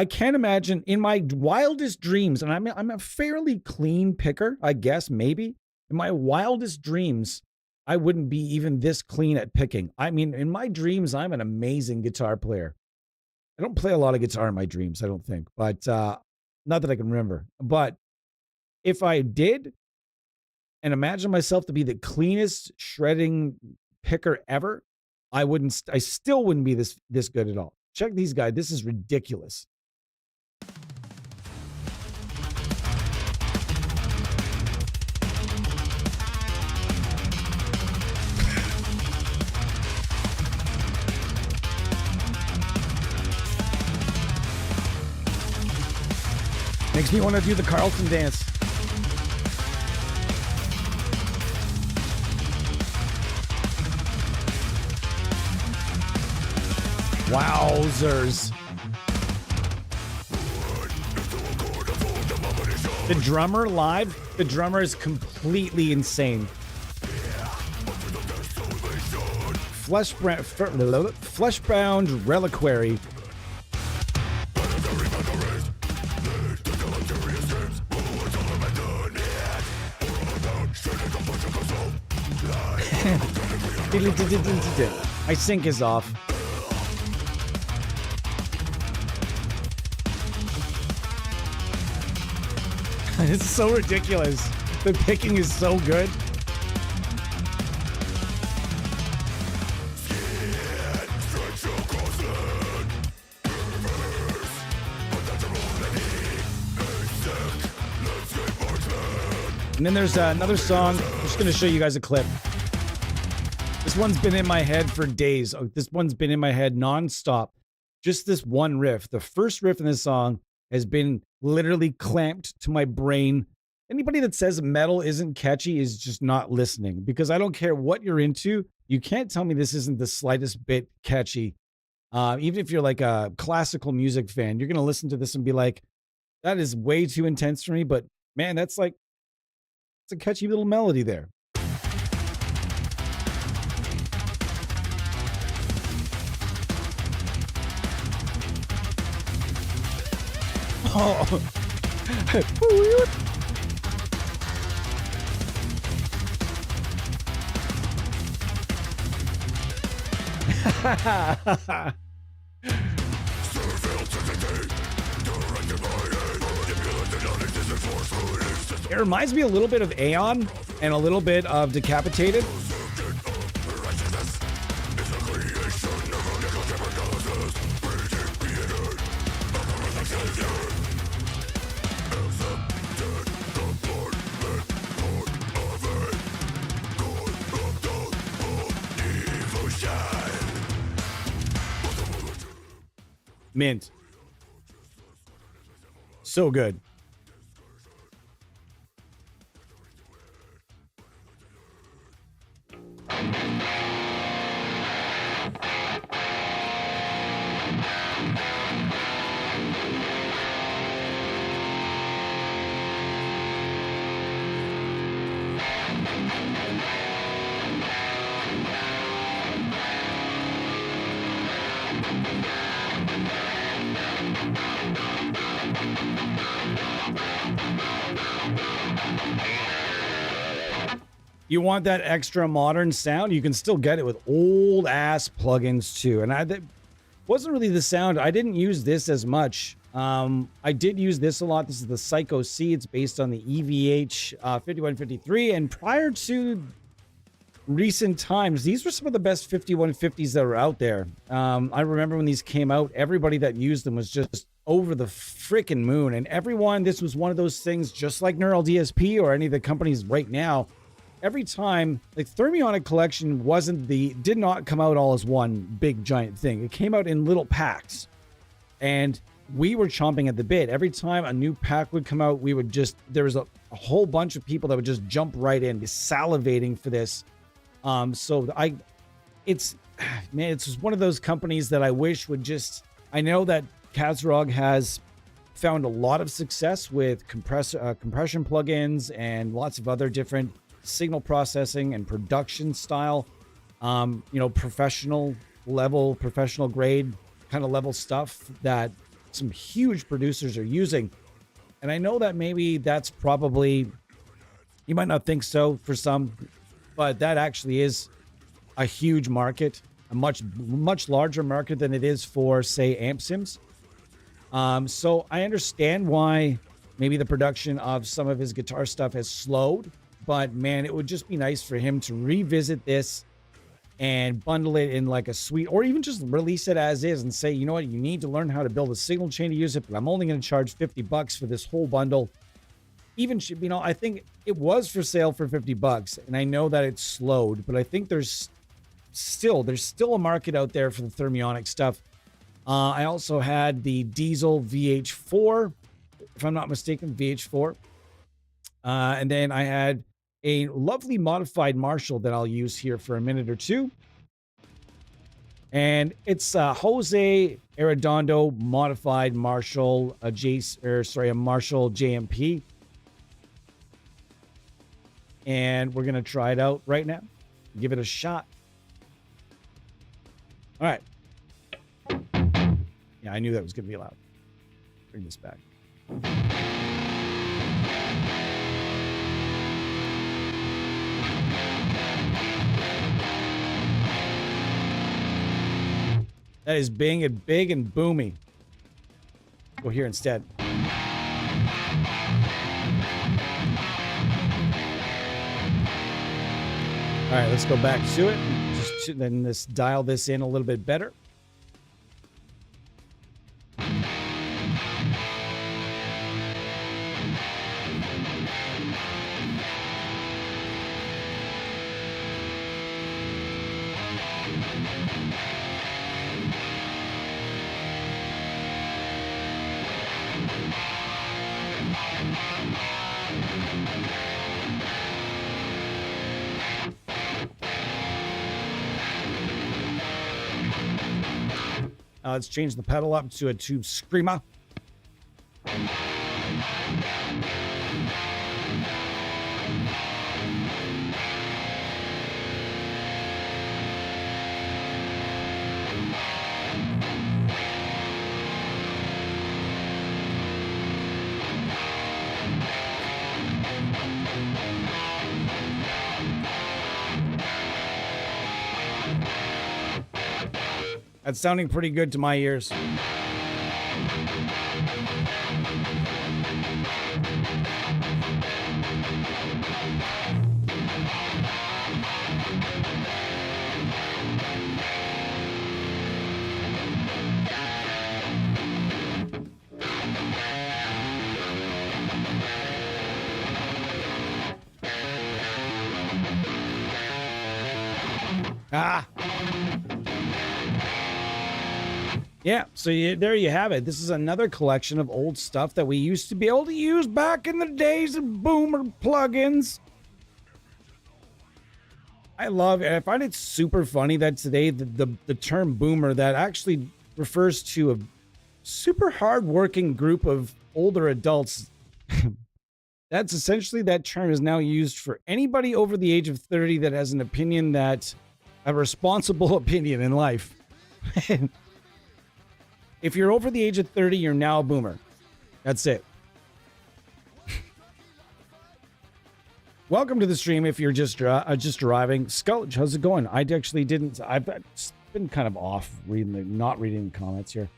can't imagine in my wildest dreams, and I'm a fairly clean picker, I guess, maybe. In my wildest dreams, I wouldn't be even this clean at picking. I mean, in my dreams, I'm an amazing guitar player. I don't play a lot of guitar in my dreams, I don't think, but not that I can remember. But if I did, and imagine myself to be the cleanest shredding picker ever, I still wouldn't be this good at all. Check these guys. This is ridiculous. Makes me want to do the Carlton dance. Wowzers. The drummer live, the drummer is completely insane. Fleshbound Reliquary. My sync is off. It's so ridiculous. The picking is so good. And then there's another song. I'm just going to show you guys a clip. This one's been in my head for days. This one's been in my head nonstop. Just this one riff. The first riff in this song has been literally clamped to my brain. Anybody that says metal isn't catchy is just not listening, because I don't care what you're into. You can't tell me this isn't the slightest bit catchy. Even if you're like a classical music fan, you're going to listen to this and be like, that is way too intense for me. But man, that's like, it's a catchy little melody there. Oh. It reminds me a little bit of Aeon and a little bit of Decapitated. Mint. So good. You want that extra modern sound? You can still get it with old ass plugins too. And that wasn't really the sound. I didn't use this as much. I did use this a lot. This is the Psycho C. It's based on the EVH 5153. And prior to recent times, these were some of the best 5150s that were out there. I remember when these came out, everybody that used them was just over the freaking moon. And everyone, this was one of those things, just like Neural DSP or any of the companies right now. Every time, like Thermionic Collection did not come out all as one big giant thing. It came out in little packs, and we were chomping at the bit. Every time a new pack would come out, there was a whole bunch of people that would just jump right in, be salivating for this. It's one of those companies that I wish would just, I know that Kazrog has found a lot of success with compression plugins and lots of other different signal processing and production style, professional grade kind of level stuff that some huge producers are using. And I know that maybe that's probably, you might not think so for some, but that actually is a huge market, a much larger market than it is for, say, amp sims. So I understand why maybe the production of some of his guitar stuff has slowed. But man, it would just be nice for him to revisit this and bundle it in like a suite, or even just release it as is and say, you know what, you need to learn how to build a signal chain to use it, but I'm only going to charge $50 for this whole bundle. Even, I think it was for sale for $50, and I know that it's slowed, but I think there's still a market out there for the Thermionic stuff. I also had the Diesel VH4, if I'm not mistaken, VH4. And then I had a lovely modified Marshall that I'll use here for a minute or two. And it's Jose Arredondo modified Marshall, a Marshall JMP. And we're going to try it out right now. Give it a shot. All right. Yeah, I knew that was going to be loud. Bring this back. That is big and boomy. Go here instead. All right, let's go back to it. Just then let's dial this in a little bit better. Let's change the pedal up to a tube screamer. That's sounding pretty good to my ears. Yeah, so there you have it. This is another collection of old stuff that we used to be able to use back in the days of boomer plugins. I find it super funny that today the term boomer that actually refers to a super hard-working group of older adults. That's essentially that term is now used for anybody over the age of 30 that has an opinion that a responsible opinion in life. If you're over the age of 30, you're now a boomer. That's it. Welcome to the stream if you're just arriving. Scourge, how's it going? I've been kind of off not reading the comments here.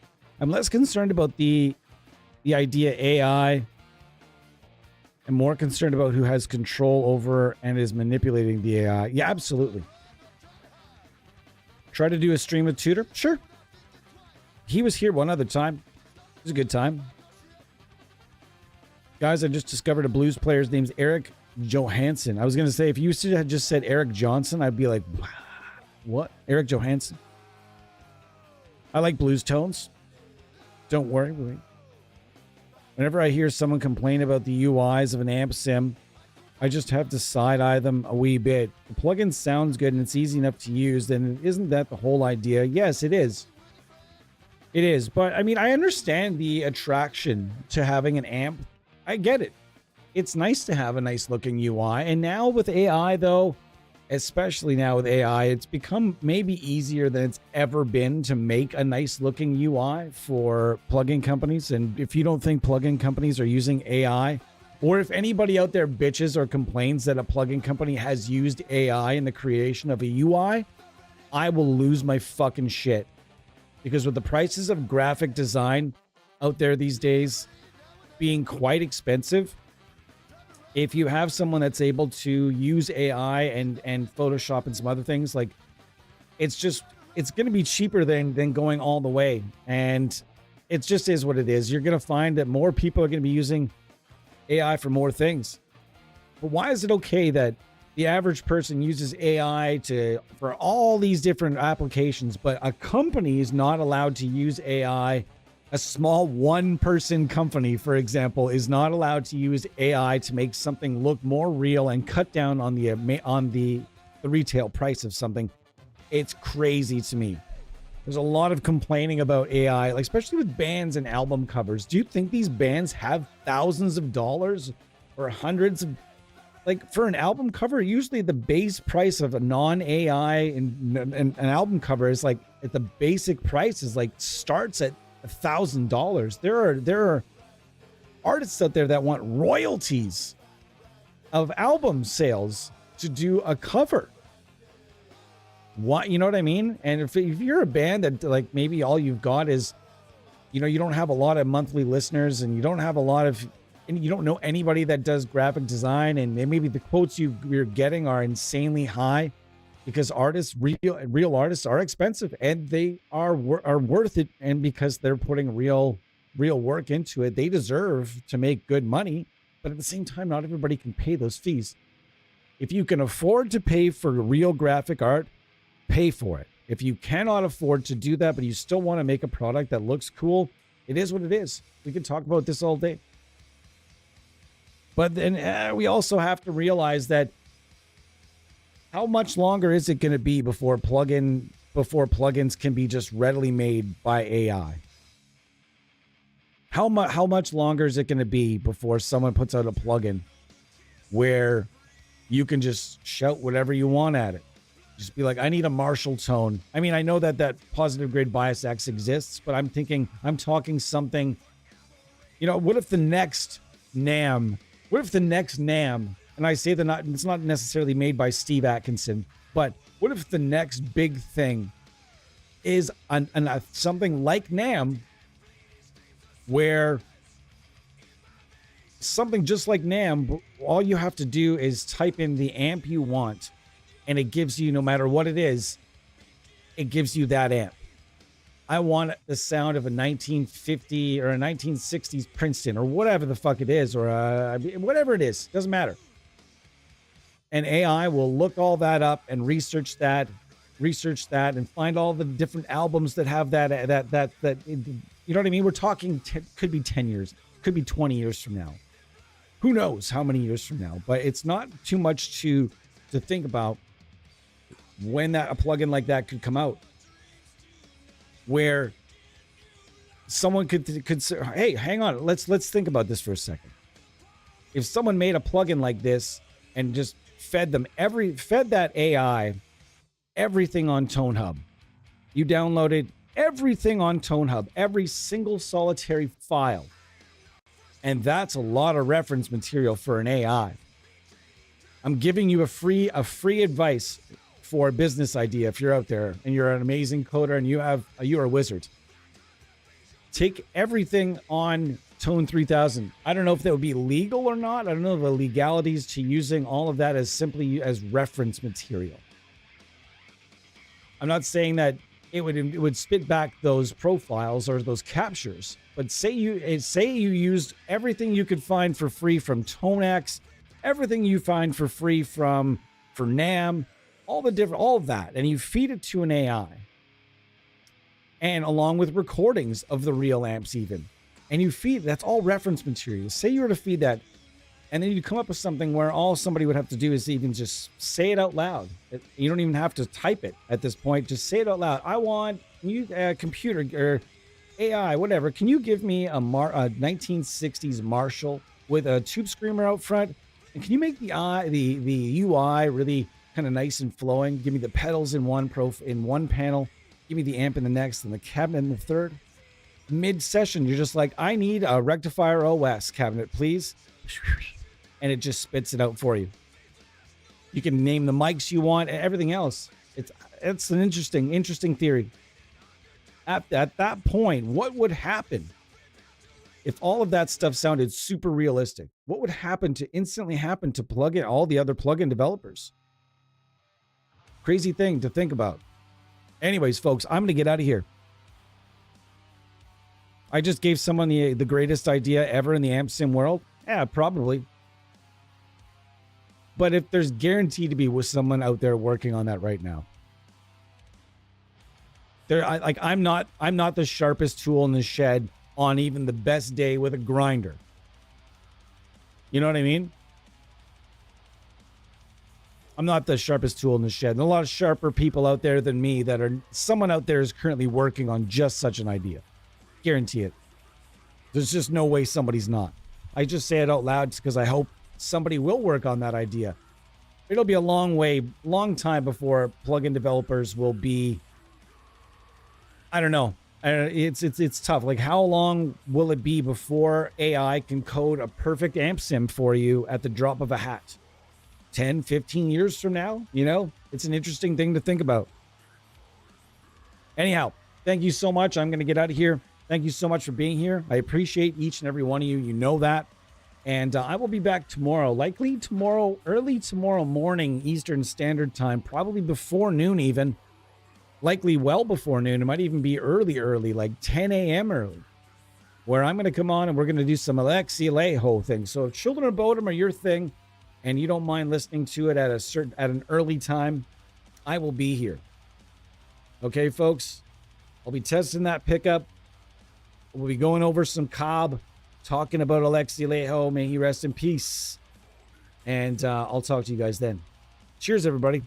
I'm less concerned about the idea AI. I'm more concerned about who has control over and is manipulating the AI. Yeah, absolutely. Try to do a stream with Tudor? Sure. He was here one other time. It was a good time. Guys, I just discovered a blues player's name's Eric Johansson. I was going to say, if you had just said Eric Johnson, I'd be like, what? Eric Johansson? I like blues tones. Don't worry. Whenever I hear someone complain about the UIs of an amp sim, I just have to side-eye them a wee bit. The plugin sounds good and it's easy enough to use, then isn't that the whole idea? Yes, it is. It is, but I mean, I understand the attraction to having an amp. I get it. It's nice to have a nice looking UI. And now with AI though, especially now with AI, it's become maybe easier than it's ever been to make a nice looking UI for plugin companies. And if you don't think plugin companies are using AI, or if anybody out there bitches or complains that a plugin company has used AI in the creation of a UI, I will lose my fucking shit. Because with the prices of graphic design out there these days being quite expensive, if you have someone that's able to use AI and Photoshop and some other things, like it's going to be cheaper than going all the way. And it just is what it is. You're going to find that more people are going to be using AI for more things. But why is it okay that the average person uses AI for all these different applications, but a company is not allowed to use AI? A small one-person company, for example, is not allowed to use AI to make something look more real and cut down on the retail price of something. It's crazy to me. There's a lot of complaining about AI, like especially with bands and album covers. Do you think these bands have thousands of dollars or hundreds of? Like for an album cover, usually the base price of a non-AI and an album cover is like at the basic price is like starts at $1,000. There are artists out there that want royalties of album sales to do a cover. What, you know what I mean? And if you're a band that like maybe all you've got is, you know, you don't have a lot of monthly listeners and you don't have a lot of, and you don't know anybody that does graphic design, and maybe the quotes you're getting are insanely high because artists, real artists are expensive and they are worth it. And because they're putting real work into it, they deserve to make good money. But at the same time, not everybody can pay those fees. If you can afford to pay for real graphic art, pay for it. If you cannot afford to do that, but you still want to make a product that looks cool, it is what it is. We can talk about this all day. But then we also have to realize that how much longer is it going to be before plugins can be just readily made by AI? How much longer is it going to be before someone puts out a plugin where you can just shout whatever you want at it? Just be like, I need a Marshall tone. I mean, I know that positive grade bias X exists, but I'm talking something, you know, what if the next NAM, and I say it's not necessarily made by Steve Atkinson, but what if the next big thing is something like NAM, where something just like NAM, all you have to do is type in the amp you want, and it gives you, no matter what it is, it gives you that amp. I want the sound of a 1950 or a 1960s Princeton or whatever the fuck it is, or whatever it is, doesn't matter. And AI will look all that up and research that and find all the different albums that have that, you know what I mean? We're talking, could be 10 years, could be 20 years from now. Who knows how many years from now, but it's not too much to think about when a plugin like that could come out, where someone could say, hey, hang on, let's think about this for a second. If someone made a plugin like this and just fed that AI everything on ToneHub, you downloaded everything on ToneHub, every single solitary file, and that's a lot of reference material for an AI. I'm giving you a free advice for a business idea. If you're out there and you're an amazing coder and you're a wizard, take everything on Tone 3000. I don't know if that would be legal or not. I don't know the legalities to using all of that as simply as reference material. I'm not saying that it would spit back those profiles or those captures, but say you used everything you could find for free from ToneX, everything you find for free for NAM, all of that, and you feed it to an AI, and along with recordings of the real amps even, and you feed, that's all reference material. Say you were to feed that, and then you come up with something where all somebody would have to do is even just say it out loud. You don't even have to type it at this point. Just say it out loud. I want you, computer or AI, whatever. Can you give me a 1960s Marshall with a tube screamer out front? And can you make the UI really kind of nice and flowing? Give me the pedals in one panel. Give me the amp in the next, and the cabinet in the third. Mid-session, you're just like, I need a rectifier OS cabinet, please. And it just spits it out for you. You can name the mics you want, everything else. It's an interesting theory. At that point, what would happen if all of that stuff sounded super realistic? What would instantly happen to all the other plugin developers? Crazy thing to think about. Anyways, folks, I'm going to get out of here. I just gave someone the greatest idea ever in the amp sim world. Yeah, probably. But if there's guaranteed to be with someone out there working on that right now. I'm not the sharpest tool in the shed on even the best day with a grinder. You know what I mean? I'm not the sharpest tool in the shed. And a lot of sharper people out there than me someone out there is currently working on just such an idea. Guarantee it. There's just no way somebody's not. I just say it out loud because I hope somebody will work on that idea. It'll be a long time before plugin developers will be, I don't know. It's tough. Like, how long will it be before AI can code a perfect amp sim for you at the drop of a hat? 10, 15 years from now? You know, it's an interesting thing to think about. Anyhow, thank you so much. I'm going to get out of here. Thank you so much for being here. I appreciate each and every one of you. You know that. And I will be back tomorrow, likely tomorrow, early tomorrow morning, Eastern Standard Time, probably before noon even, likely well before noon. It might even be early, like 10 a.m. early, where I'm going to come on and we're going to do some Alexi Alejo things. So if Children of Bodom are your thing and you don't mind listening to it at an early time, I will be here. Okay, folks, I'll be testing that pickup. We'll be going over some Cobb, talking about Alexi Alejo. May he rest in peace. And I'll talk to you guys then. Cheers, everybody.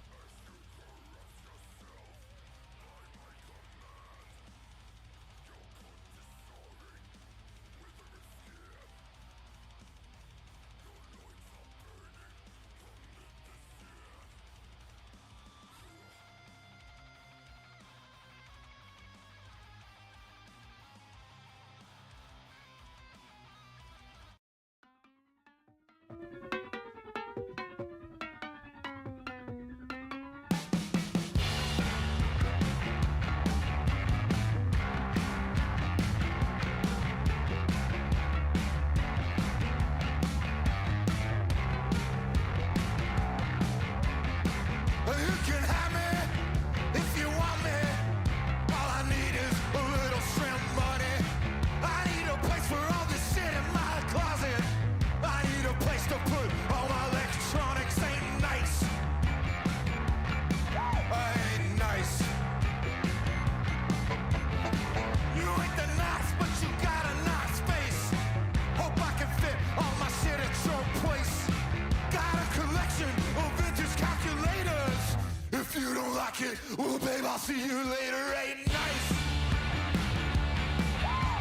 Well, babe, I'll see you later. Ain't nice.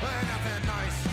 Ain't nothing nice.